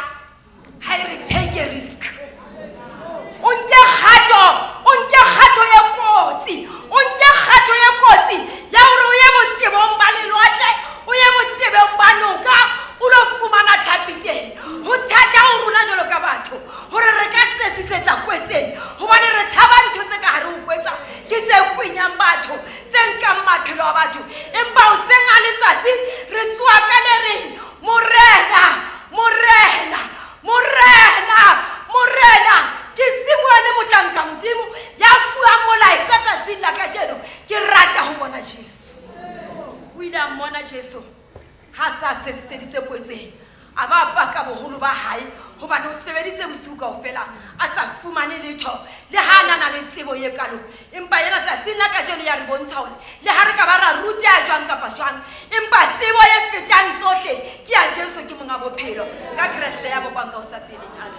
ha e re take a risk. O nke kgato ya kotsi ya hore o ye botebong ba lelwatle, o ye botebong ba noka, o lo fumana tlhapi teng. Ho thata ho rona jwalo ka batho hore re ka sesisetsa kwetseng, hobane re tshaba ntho tse ka hare ho kwetsa ke tse kwenyang batho, tse nkang maphelo a batho. Empa o seng a letsatsi re tswa ka le reng morena ke simone motlanka modimo ya buang molaetsa tsatsing la kajeno. Ke rata ho bona Jesu. O ile a mmona Jesu ha sa sesiseditse kwetseng, a ba baka boholo ba hae, hobane o sebeditse bosiu kaofela a sa fumane letho, le ha a na le tsebo ye kalo. Empa yena tsatsing la kajeno ya re bontsha hore le ha re ka ba ra ruta ya jwang kapa jwang, empa tsebo e fetang tsohle ke ya Jesu, ke monga bophelo. Ka Kreste ya bopang ka o sa feleng. Amen.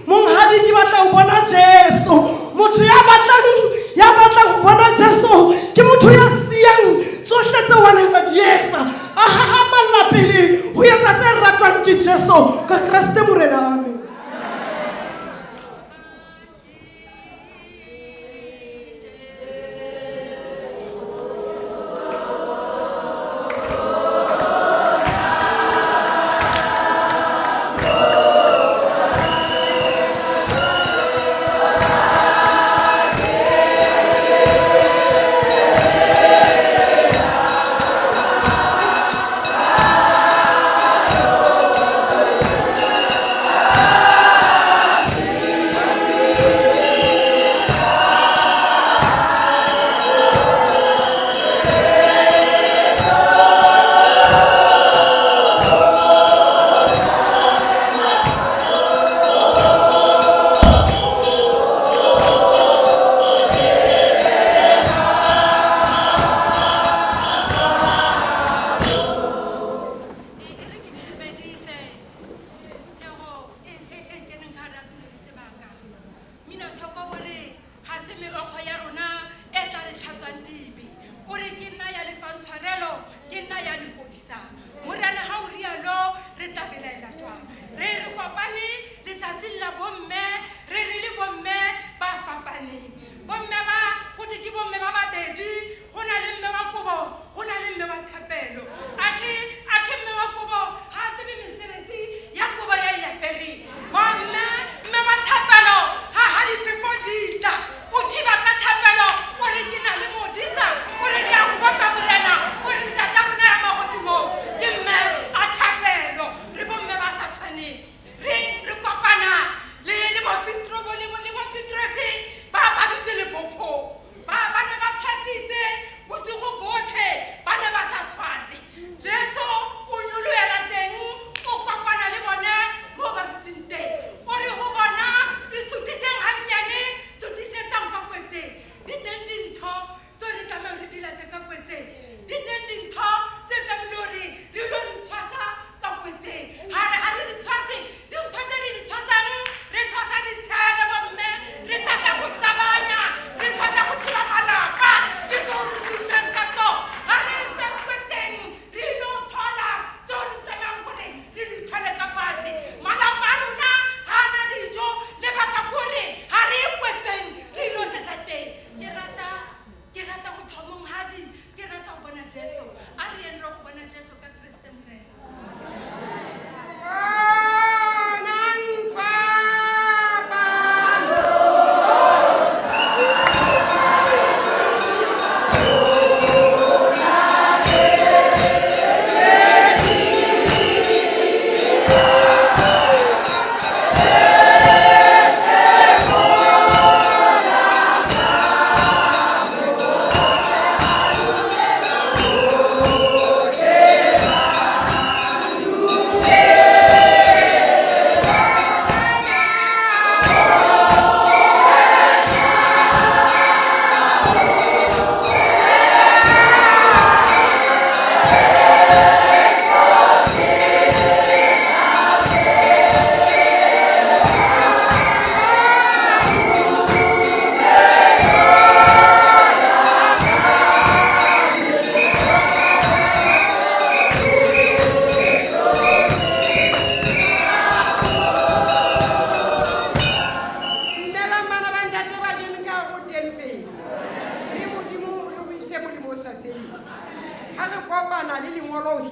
Monghadi ke batla ho bona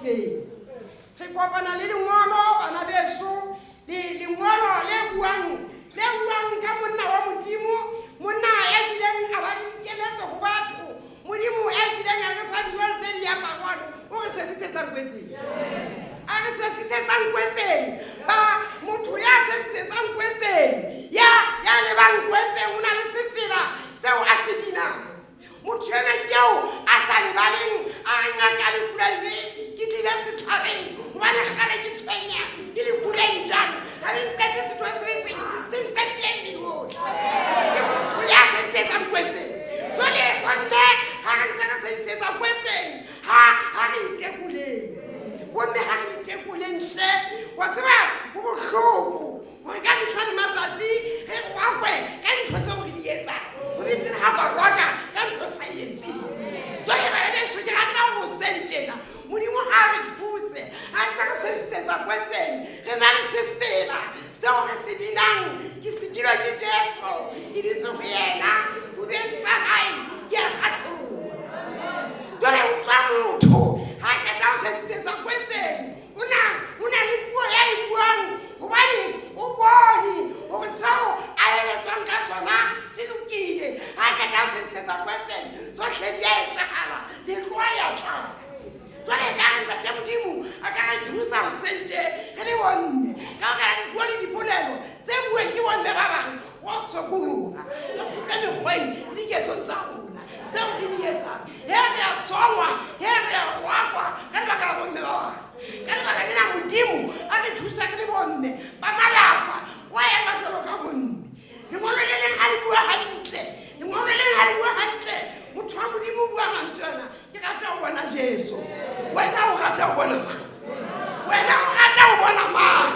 hoseng re kopana le lengolo bana beso lengolo le buang ka monna wa modimo monna ya dileng a ba dikeletso go batho modimo ya dileng a re fa dilo tse di ya magolo o re se setsang kwetseng a re se setsang kwetseng ba motho ya se setsang kwetseng ya le bang kwetseng una le sefela seo a se dinang motho ena keo a sa le baleng a ngaka le fulane ke dile setlhareng hobane gale ke tshwenya ke le fuleng jang a re nka ke setho se nkatile mmino ke motho ya se setsang kwetseng jwale bonne ha re ntse re se setsang kwetseng ha re itekuleng bonne ha re itekuleng hle wa tseba ho bohloko hore ka mehla le matsatsi re gwakwe ka ntho tseo re di etsang ho betere ha ba rota ka ntho tsa etseng jwale bana beso ke rata ho sentena modimo ha re thuse a ntse re se setsa kwetseng re na le sefela seo re se dinang ke sekilwa ke Jesu ke ditso go yena fubeng sa hae ke a kgatholoha jwale o tswa motho ha ka tao se setsa kwetseng una le puo ya e buang hobane o bone hore seo a eletswang ka sona se lokile ha ka tao se setsa kwetseng tsohle di a etsahala leloa ya tlhaga jwale ka re ntate modimo a ka re thusa ho sente re le bonne ka ga re bua le dipolelo tse bueng ke bonne ba bang go sokologa re kgutle mekgweng le diketsong tsa rona tseo re di etsang he re a songwa he re a gwakwa ka lebaka la bonne ba bang ka lebaka lena modimo a re thusa re le bonne ba malapa go ema jalo ka bonne lengolo le leng ga le bua hantle lengolo le leng ga le bua hantle motho wa modimo o bua mantswana ke rata ho bona Jesu wena o rata ho bona mang wena o rata ho bona mang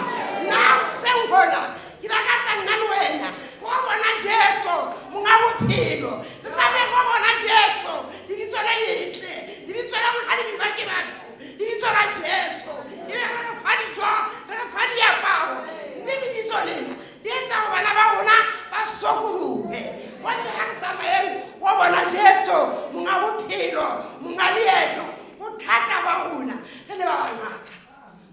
na se o bona ke rakatsa nna le wena go bona Jesu monga bophelo se tsabe go bona Jesu le ditsona letle le ditsona go hale ba ke batho le ditsona Jesu e be re fa dijo re fa diaparo mme le ditsolena di etsa go bana ba rona ba sokolohe wena ha tsamaeng go bona Jesu monga bophelo monga leeto bothata ba rona re le ba ngaka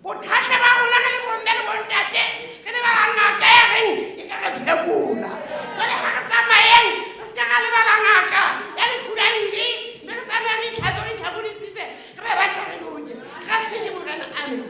bothata ba rona re le bomme le bontate re le ba ngaka ya reng e ka re phekula jwale ha re tsamaeng re se ka le ba ngaka ya le fulanibi mme re tsamaeng re itlhabolositse re be ba tlhagelonye Kristi ke morena amen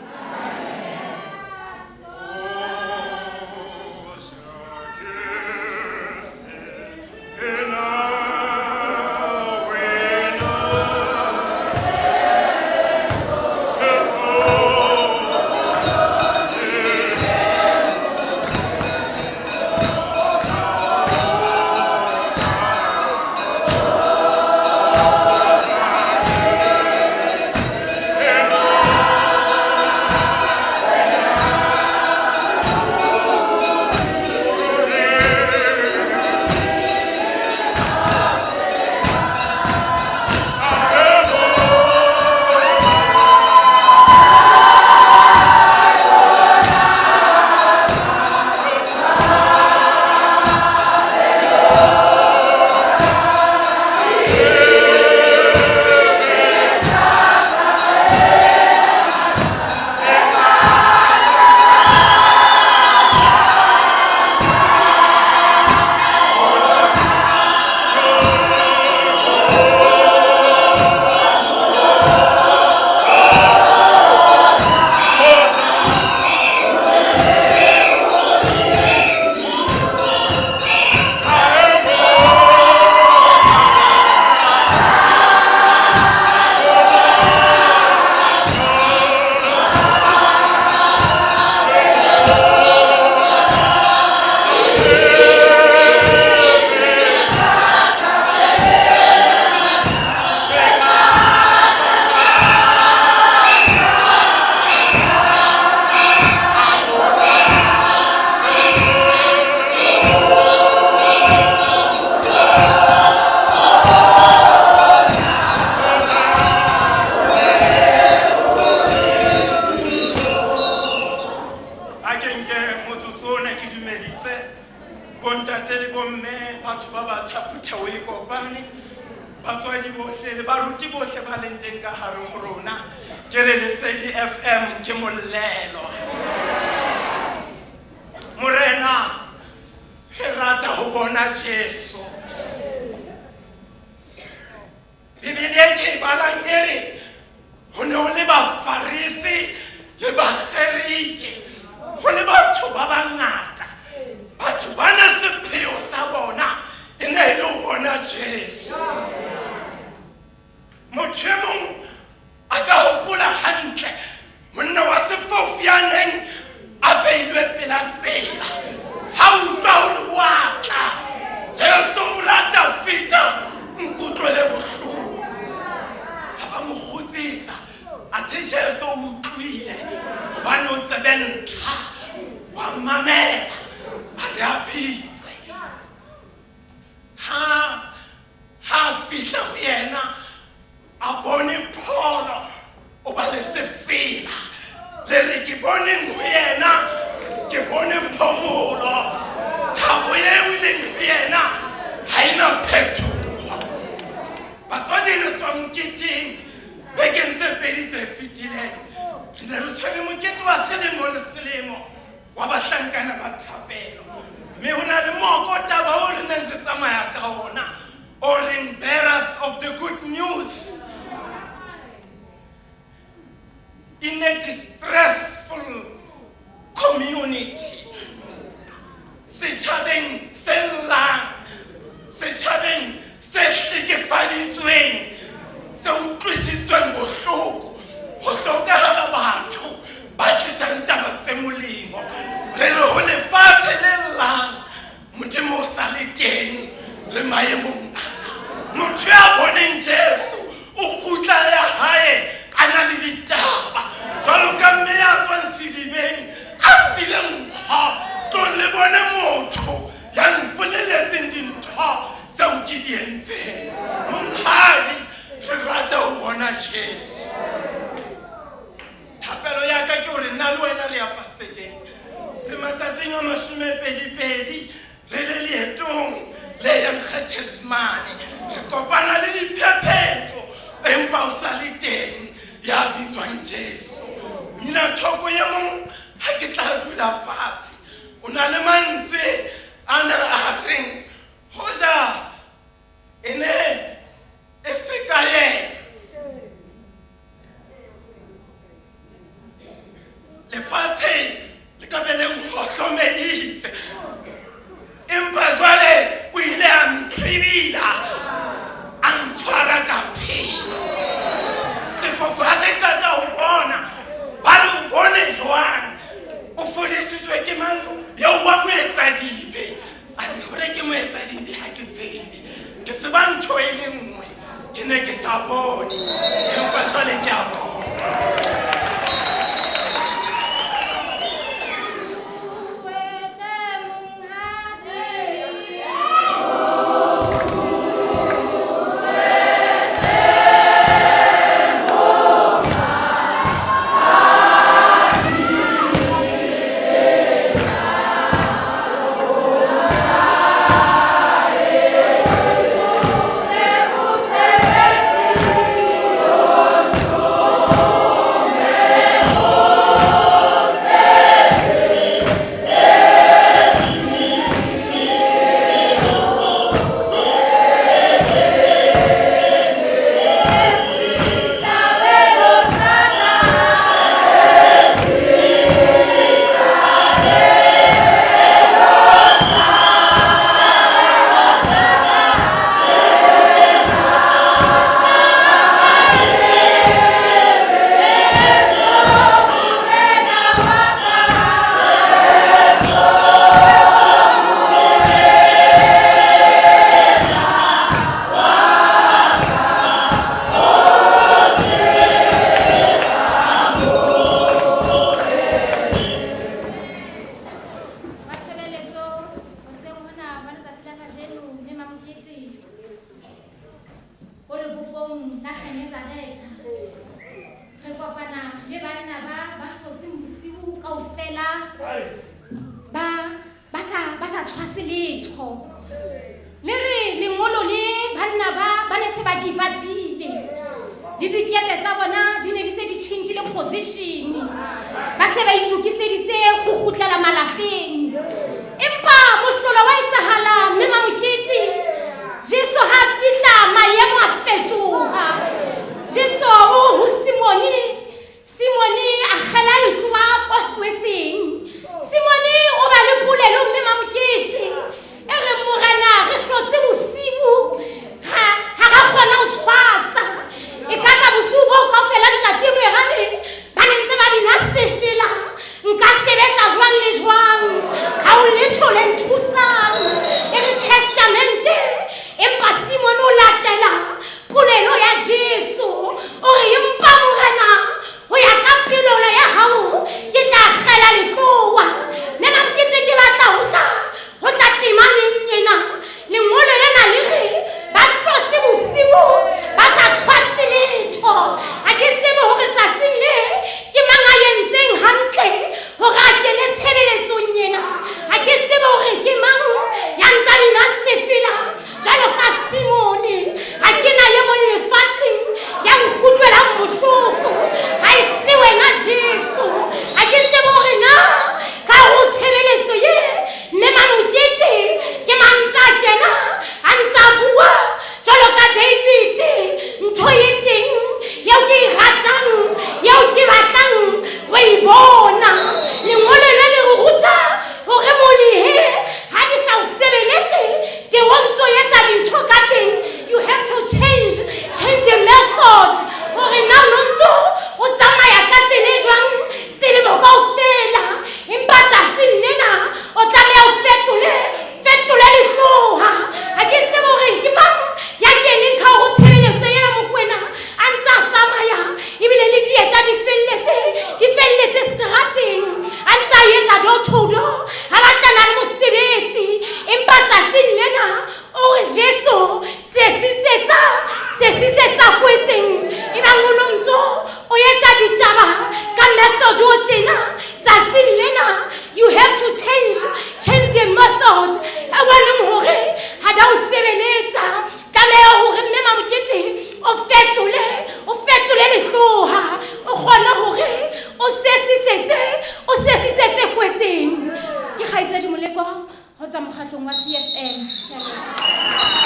ke re Lesedi FM ke mollelo. Morena ke rata ho bona Jesu. Bibele ke balang ere ho ne ho le Bafarisi le Bakgerike, ho le batho ba bangata, batho ba na sepheo sa bona e ne e le ho bona Jesu. Motho e mong a ka hopola hantle monna wa sefofu ya neng a beilwe pela tsela, ha utlwa hore wa tla Jesu mo lata feta nkutlo le bohloko, ha ba mo kgutsisa athe Jesu o utlwile hobane o tsebe ntlha wa mamela a re a phitswe. Ha fihla ho yena a bone pholo o ba le sefela, le re ke boneng ho yena ke bone phomolo, thabo eo e leng ho yena ha ena phethoho. Batswadi re tswa moketeng bekeng tse pedi tse fetileng, re ne re tshwere mokete wa selemo le selemo wa bahlankana ba thapelo, mme ho na le mokotaba o re neng re tsamaya ka ona o reng bearers of the good news. In a distressful community, setjhabeng se llang, setjhabeng se hlekefaditsweng, se utlwisitsweng bohloko, ho hlokahala batho ba tlisang taba tse molemo. Re re ho lefatshe le llang Modimo o sa le teng le maemong ana. Motho ya boneng Jesu o kgutla ya hae a na le ditaba, jwalo ka mme ya tswang sedibeng a sile nkgwa tlo le bone motho ya mpoleletseng dintho tseo ke di entseng. Monghadi re rata ho bona Jesu. Thapelo ya ka ke hore nna le wena re ya Pasekeng, re matsatsing a 20 re le leetong le yang Gethsemane, re kopana le diphephetso empa o sa le teng ya bitswang Jesu. Mina thoko ya mong ha ke tla dula fatshe, o na le mantswe ana a reng hoja ene e se ka yena lefatshe le ka beleng hlohlomeditse, empa jwale o ile a mphibila a ntshwara ka phela. Sefofu ha se qeta ho bona ba re o bone jwang, o fodisitswe ke mang eo wa moetsadibe. A re hore ke moetsadibe ha ke tsebe, ke tseba ntho e le nngwe, ke ne ke sa bone empa jwale ke a bona. di dikete tsa bona di ne di se di tšhintšhile di-station ba se ba itokiseditse go gutlela malapeng empa mohlolo wa etsahala mme Mamokete Jesu ha fihla maemo a fetoha Jesu o ho Simone a kgela letloa kwa kwetseng Simone o ba le polelo mme Mamokete e re morena re hlotse bosibu ha ga kgona ho tshwasa e ka bosibu ka fela ntate Moerane ba ntse ba bina sefela nka sebetsa jwang le jwang ha o letho le nthusang e re testamente empa Simone o latela polelo ya Jesu o re empa morena ho ya ka pelolo ya hao ke tla kgela letloa mme Mamokete ke batla ho tla timaneng yena lengolo lena le re ba hlotse bosibu ba sa tshwase letho ha ke tsebe hore tsatsing le ke mang a entseng hantle hore a kene tshebeletsong yena ha ke tsebe hore ke mang ya ntsa bina sefela jalo ka Simone ha ke na le mo lefatsheng ya nkutlwelang bohloko ha e se wena Jesu ha ke tsebe hore na ka ho tshebeletso ye mme Mamokete ke mantsa kena a ntsa bua jalo ka David ntho e teng yeo ke e ratang yeo ke batlang ho e bona lengolo le le ruta hore molehe ha di sa o sebeletse ke o ntso etsa dintho ka teng you have to change the method hore na o ntso o tsamaya ka tsela e jwang selemo kaofela empa tsatsing lena o tlameha o fetole letloha ha ke tsebe hore ke mang ya keneng ka ho tshebeletso yena Mokwena a ntse a tsamaya ebile le dieta di felletse strateng a ntse a etsa door to door ha batlana le mosebetsi empa tsatsing lena o re Jesu se sisetsa kwetseng ebang o ntso o etsa ditaba ka method o tjena tsatsing lena you have to change the method ha waneng hore ha da o sebeletsa tlameha hore mme Mamokete o fetole letloha o kgona hore o sesisetse kwetseng ke Kgaitsedi Moleko ho tswa mokgahlong wa CSL. Yeah.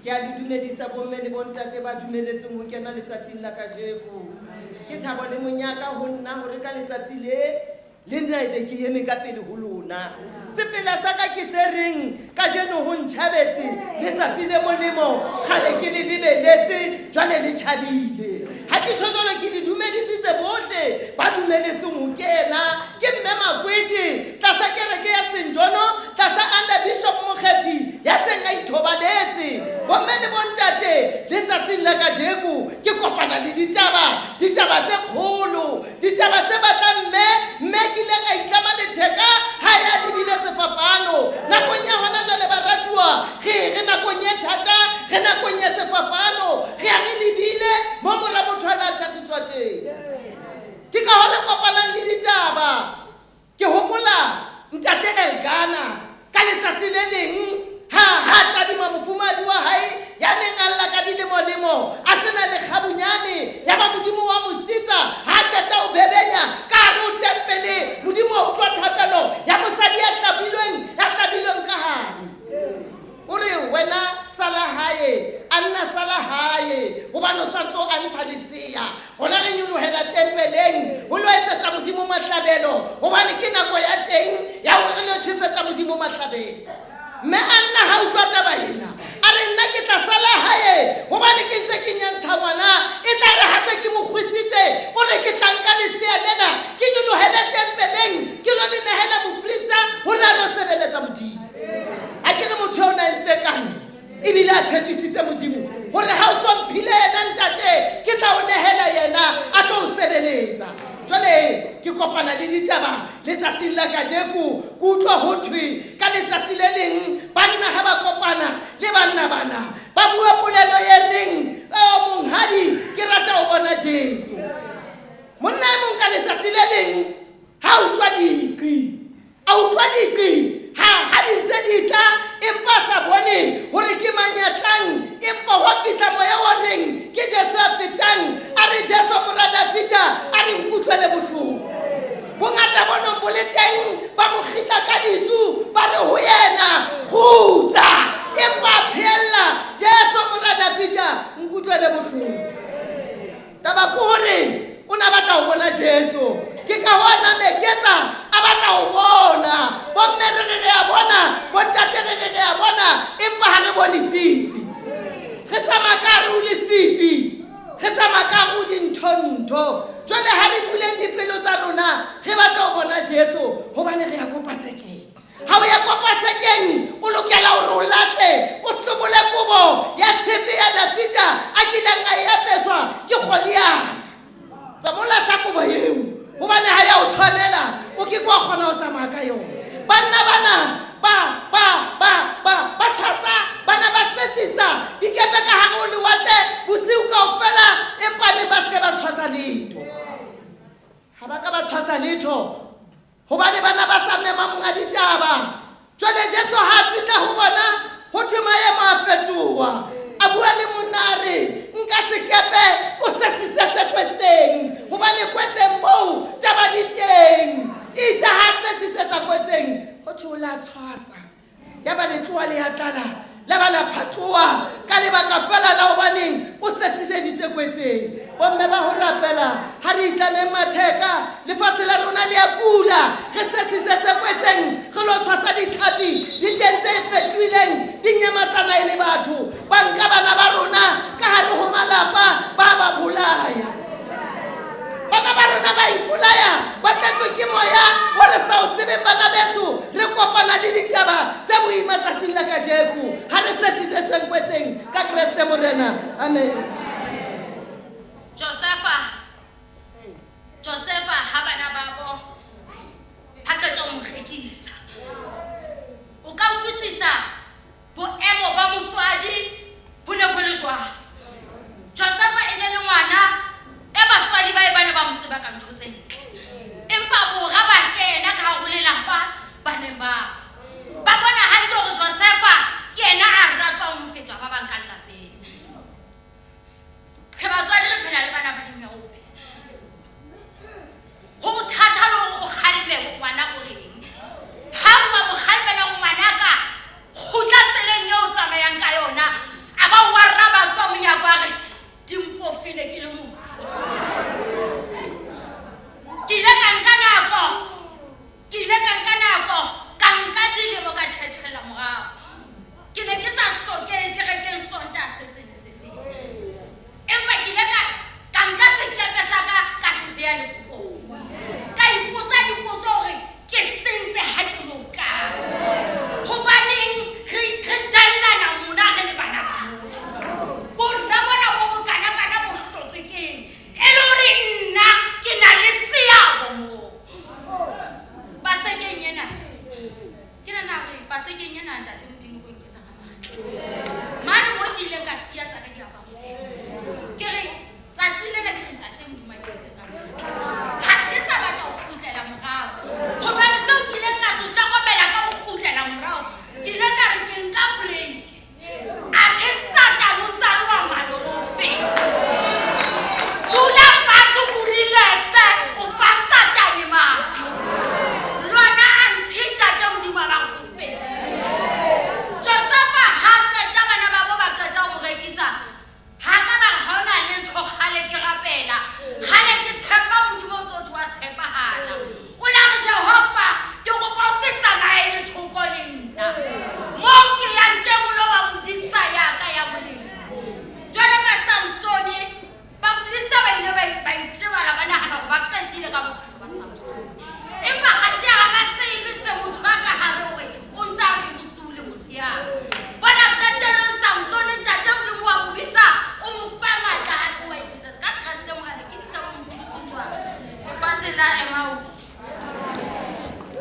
ke a le dumedisa bomme le bontate ba dumeletseng ho kena letsatsing la kajeko. Ke Thabo le Monyaka ho nna hore ka letsatsi le nna ebe ke eme ka pele ho lona. Sefela sa ka ke se reng kajeno ho ntjhabetse letsatsi le molemo kgale ke le lebeletse jwale le tjhabile. Ha ke tshotjolo ke di dumedisitse bohle ba dumeletseng ho kena ke mme Makwetji tlasa kereke ya Senjono tlasa under Bishop Mokgethi ya seng a ithobaletse. Bomme le bontate letsatsing la kajeko ke kopana le ditaba tse kgolo, ditaba tse batlang mme ke le ga itlama letheka ha ya dibile sefapano nakong ya hona jwale baratuwa re nakong e thata re nakong ya sefapano re a re lebile mo mora motho a la thathiswa teng. Ke ka ho le kopanang le ditaba. Ke hopola ntate Elgana ka letsatsi le leng ha tadima mofumadi wa hae ya neng a lla ka dilemo a sena le kgabunyane ya ba modimo wa mositsa ha qeta o bebenya ka hare ho tempele modimo wa utlwa thapelo ya mosadi ya hlabilweng ka hare. O re wena sala hae anna sala hae hobane o sa tlo a ntsha leseya gona re nyolohela tempeleng o lo etsetsa modimo mahlabelo hobane ke nako ya teng ya hore re lo tjhesetsa modimo mahlabelo. Mme anna ha utlwa taba ena a re nna ke tla sala hae hobane ke ntse ke nyantsha ngwana e tla re ha se ke mo kgwisitse o re ke tla nka leseya lena ke nyolohele tempeleng ke lo le nehela moprista hore a lo sebeletsa modimo. A ke re motho o na ntse kang ebile a tshepisitse modimo hore ha o so mphile yena ntate ke tla o nehela yena a tlo o sebeletsa. Jwale ke kopana le ditaba letsatsing la kajeko ke utlwa ho thwe ka letsatsi le leng banna ha ba kopana le bana ba bua polelo ye reng monghadi ke rata ho bona Jesu. Monna e mong ka letsatsi le leng ha utlwa diqi ha di ntse di tla empa sa bone hore ke manyatlang empa wa fitla moya wa reng ke Jesu a fetang a re Jesu morada fita a re nkutlwele bohloko. Bongata bonong bo le teng ba mo khitla ka ditsu ba re ho yena khutsa empa phella Jesu morada fita nkutlwele bohloko. Taba ko hore o na batla ho bona Jesu ke ka hona meketsa a batla ho bona bomme re a bona bontate re a bona empa ha re bonisisi re tsamaya ka re o lefifi re tsamaya ka go dinthonto. Jwale ha re buleng dipelo tsa rona re batla ho bona Jesu hobane re ya kopa sekeng. Ha o ya kopa sekeng o lokela hore o lahle o hlobole kobo ya tshepe ya Dafita a kileng a epeswa ke Goliath. Tsamola hlakobo eo hobane ha ya o tshwanela o ke kwa kgona ho tsamaya ka yona. Banna ba tshasa bana ba sesisa dikepe ka hare ho lewatle bosiu kaofela empa ne ba se ba tshwasa letho. Ha ba ka ba tshwasa letho hobane bana ba sa mema monga ditaba. Jwale Jesu ha fitla ho bona ho thwe maemo a fetoha a bua le monare nka sekepe o sesisetse kwetseng hobane kwetseng moo taba di teng itse ha sesisetsa kwetseng ho thwe o la tshwasa ya ba letloa le ya tlala la ba la phatloa ka lebaka fela la hobaneng o sesiseditse kwetseng. Bomme ba ho rapela ha re itlame matheka lefatshe la rona le ya kula re sesisetse kwetseng re lo tshwasa ditlhapi di teng tse fetohileng di nyamatsana e le batho ba nka bana ba rona ka hare ho malapa ba bolaya. Bana ba rona ba ipolaya ba tletswe ke moya o re sa o tsebeng bana beso re kopana le ditaba tse boima tsatsing la kajeko ha re sesisetseng kwetseng ka Kreste Morena. Amen. Josefa ha bana babo phaketsa mo rekisa o ka utlwisisa boemo ba motswadi bo ne bo le jwang. Josefa e ne le ngwana e batswadi ba e bane ba mo tseba ka ntho tse ntle empa bora ba kena ka ho lelapa ba ne ba bona hantle hore Josefa ke yena a ratwang ho feta ba bang ka lapeng.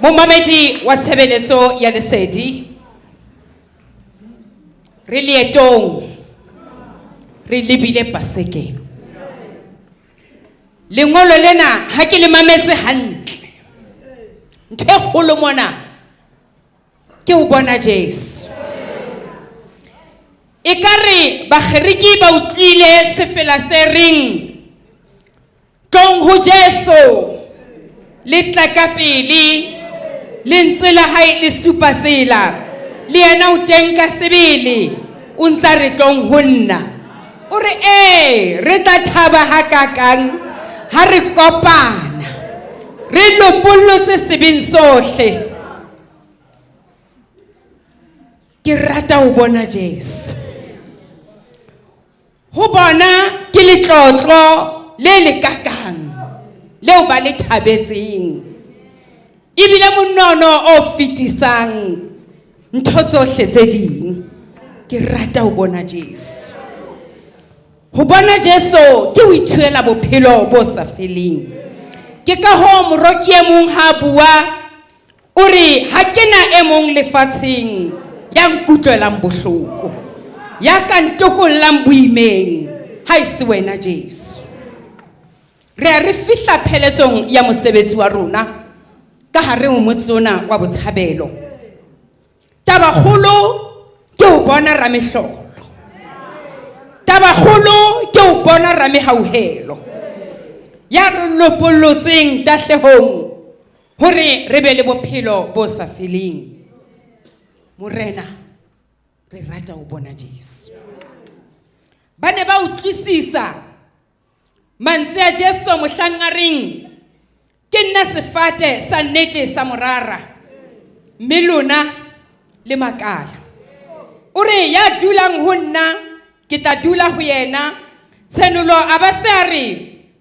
Momamedi wa tshebeletso ya lesedi re leetong re lebile Pasekeng. Lengolo lena ha ke le mametse hantle ntho e kgolo mona ke o bona Jesu. Ekare bakgeriki ba utlwile sefela se reng tong ho Jesu le tla ka pele le ntse la hae le supa tsela le yena o teng ka sebele o ntsa re tong ho nna o re re tla thaba hakakang ha re kopana re lopollotse sebeng sohle. Ke rata ho bona Jesu, ho bona ke letlotlo le lekakang leo ba le thabetseng ebile monono o fetisang ntho tsohle tse ding. Ke rata ho bona Jesu, ho bona Jesu ke ho ithuela bophelo bo sa feleng. Ke ka ho moroki e mong ha bua o re ha kena e mong lefatsheng ya nkutlelang bohloko ya ka ntokollang boimeng ha ise wena Jesu. Re fihla pheletsong ya mosebetsi wa rona ka hare ho motse ona wa botshabelo. Taba kgolo ke ho bona Ramehlohlo, taba kgolo ke ho bona Ramehauhelo ya re lopollotseng tahlehong hore re be le bophelo bo sa feleng. Morena re rata ho bona Jesu. Ba ne ba utlwisisa mantswe ya Jesu mohlang a reng ke nna sefate sa nnete sa morara mme lona le makala. O re ya dulang ho nna ke tla dula ho yena. Tsenolo a ba se a re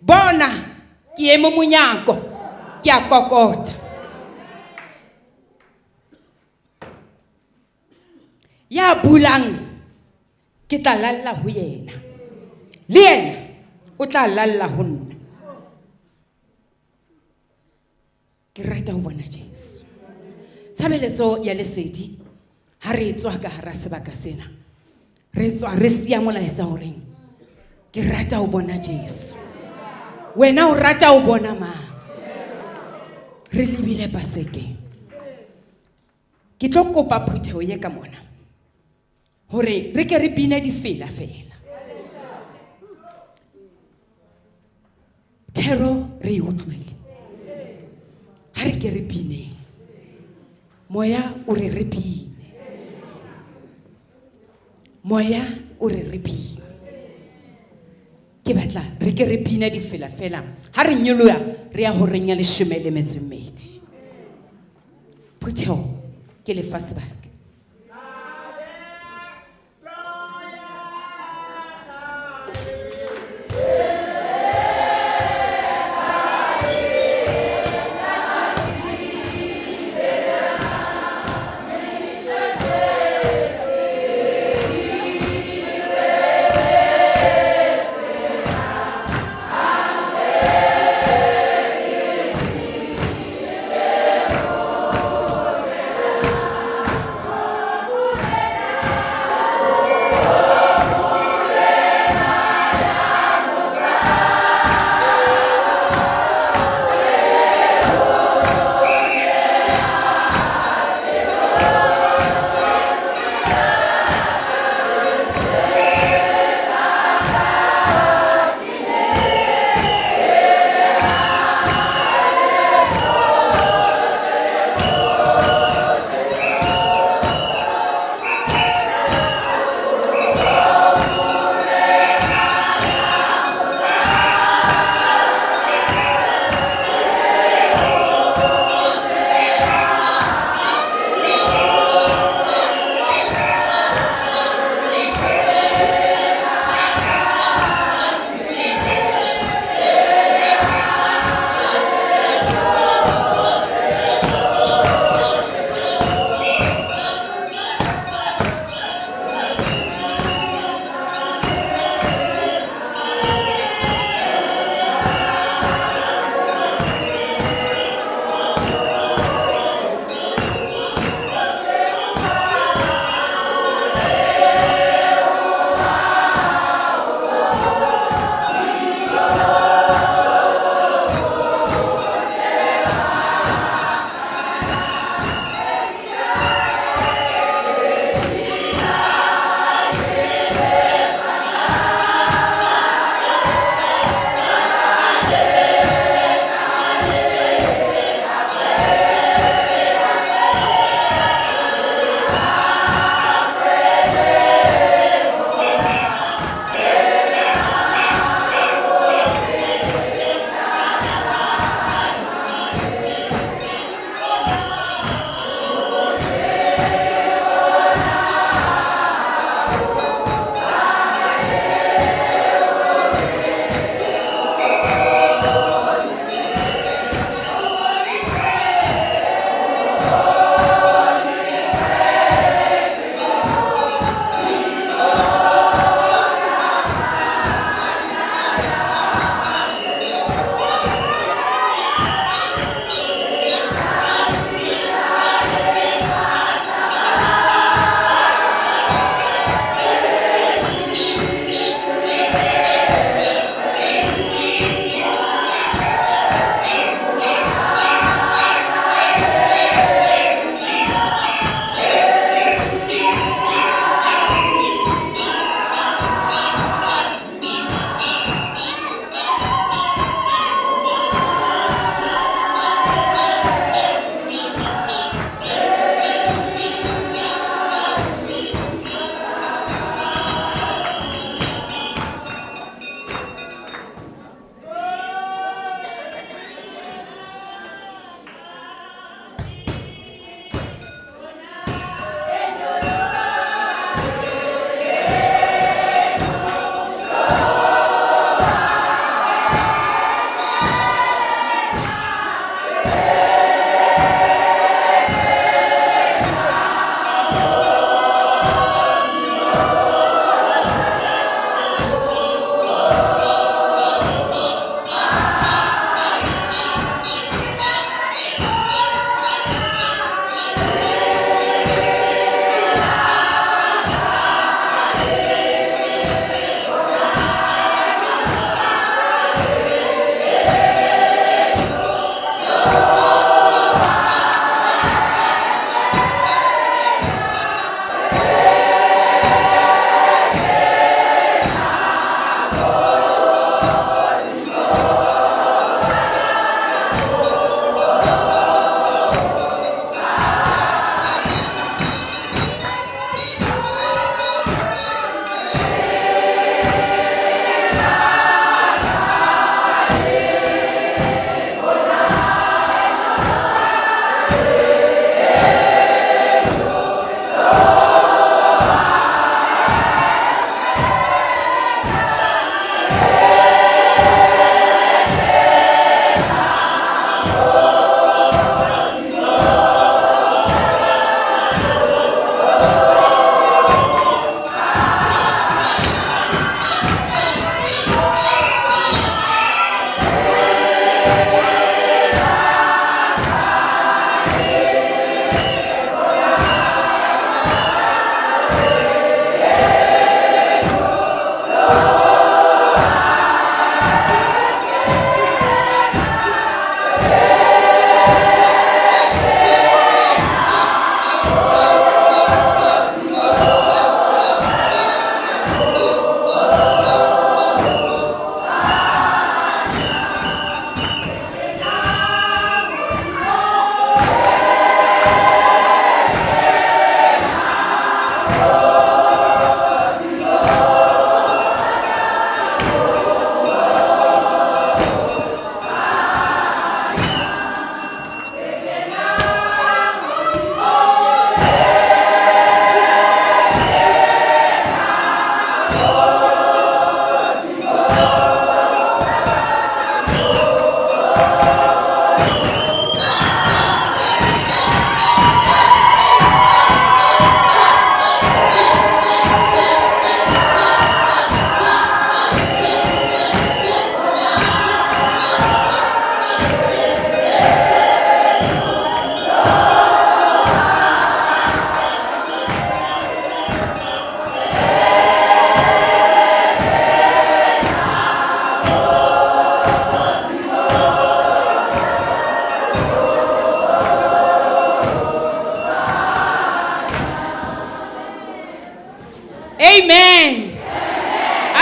bona ke eme monyako ke a kokota. Ya bulang ke tla lalla ho yena le yena o tla lalla ho nna. Ke rata ho bona Jesu. Tshebeletso ya lesedi ha re tswa ka hara sebaka sena re tswa re siya molaetsa hore ke rata ho bona Jesu. Wena o rata ho bona mang? Re lebile Pasekeng. Ke tlo kopa phutheo ye ka mona hore re ke re bine difela fela. Thero re utlwile ha re ke re bine, moya o re re bine, moya o re re bine. Ke batla re ke re bine difela fela ha re nyoloha re ya ho reng ya 12. Phutheo ke le fa sebaka.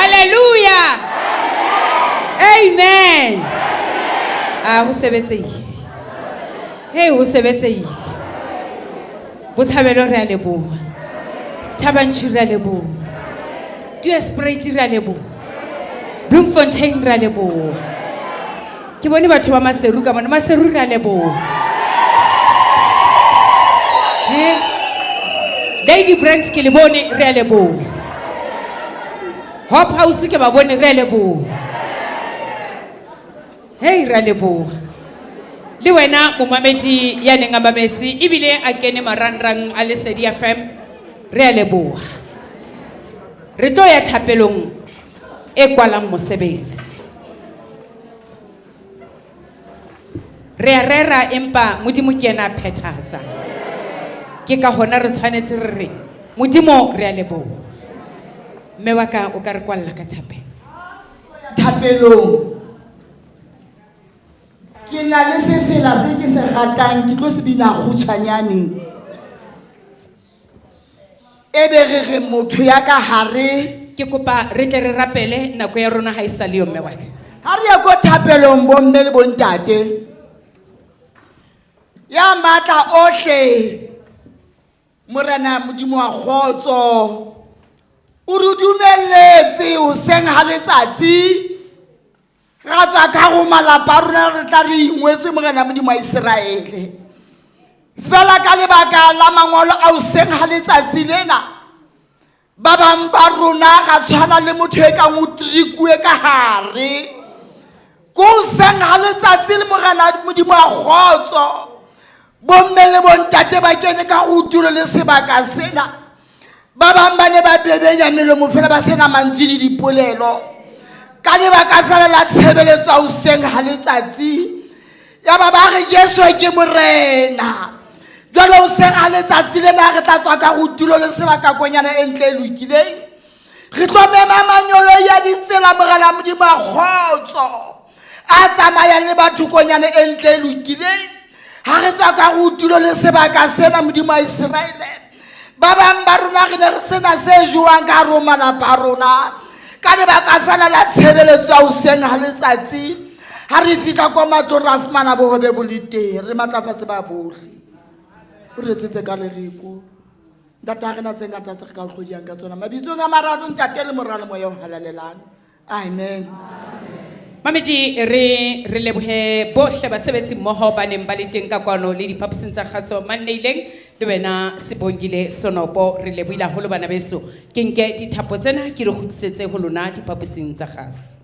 Hallelujah. Amen. Ho sebetsehile. Hey, ho sebetsehile. Bothabelo re a leboha. Thabantshi re a leboha. Duespruit re a leboha. Bloemfontein re a leboha. Ke bone batho ba Maseru ka bona Maseru re a leboha. Lady Brent ke le bone re a leboha. Hope House ke ba bone re a leboha. Hey, re a leboha. Le wena momamedi ya neng a mametse ebile a kene marangrang a Lesedi FM re a leboha. Re tlo ya thapelong e kwalang mosebetsi. Re a rera empa modimo ke yena a phethahatsa. Ke ka hona re tshwanetse re re modimo re a leboha. Mme wa ka o ka re kwalla ka thapelong. Ke na le sefela se ke se ratang ke tlo se bina khutshwanyane. Ebe re re motho ya ka hare ke kopa re tle re rapele nako ya rona ha isa le yo mme wa ka. Ha re ya go thapelong bo mme le bontate. Ya matla ohle morena modimo wa khotso. O re dumeletse o seng ha letsatsi. Ra tswa ka go malapa rona re tla re ingwetse morena modimo wa Israele. Fela ka lebaka la mangolo a o seng ha letsatsi lena. Ba bang ba rona ga tshwana le motho e ka ngotrikwe ka hare. Go seng ha letsatsi le morena modimo wa khotso. Bomme le bontate ba kene ka go tulo le sebaka sena. Ba bang ba ne ba bebeya melomo fela ba sena mantswe le dipolelo. Ka lebaka fela la tshebeletso o seng ha letsatsi. Ya ba ba re Jesu ke morena. Jalo o seng ha letsatsi lena re tla tswa ka go tulo le sebaka konyana e ntle e lokileng. Re tlo mema manyolo ya ditsela morena modimo wa khotso. A tsamaya le batho konyana e ntle e lokileng. Ha re tswa ka go tulo le sebaka sena modimo wa Israele. Ba bang ba rona re ne re sena se jwang ka roma la parona. Ka lebaka fela la tshebeletso o seng ha letsatsi. Ha re fika kwa matlong ra fumana bohobe bo le teng re matlafatse ba bohle. O re tsetse ka lereko. Data rena tse ngata tse ka hlodiang ka tsona mabitsong a mararo ntate le moralo moya o halalelang. Amen. Mamedi re lebohe bohle basebetsi mmoho ba neng ba le teng ka kwano le diphaposing tsa kgaso Manneileng le wena Sibongile Sonopo re lebohile haholo bana beso ke nke dithapo tsena ke re kgutlisetse ho lona diphaposing tsa kgaso.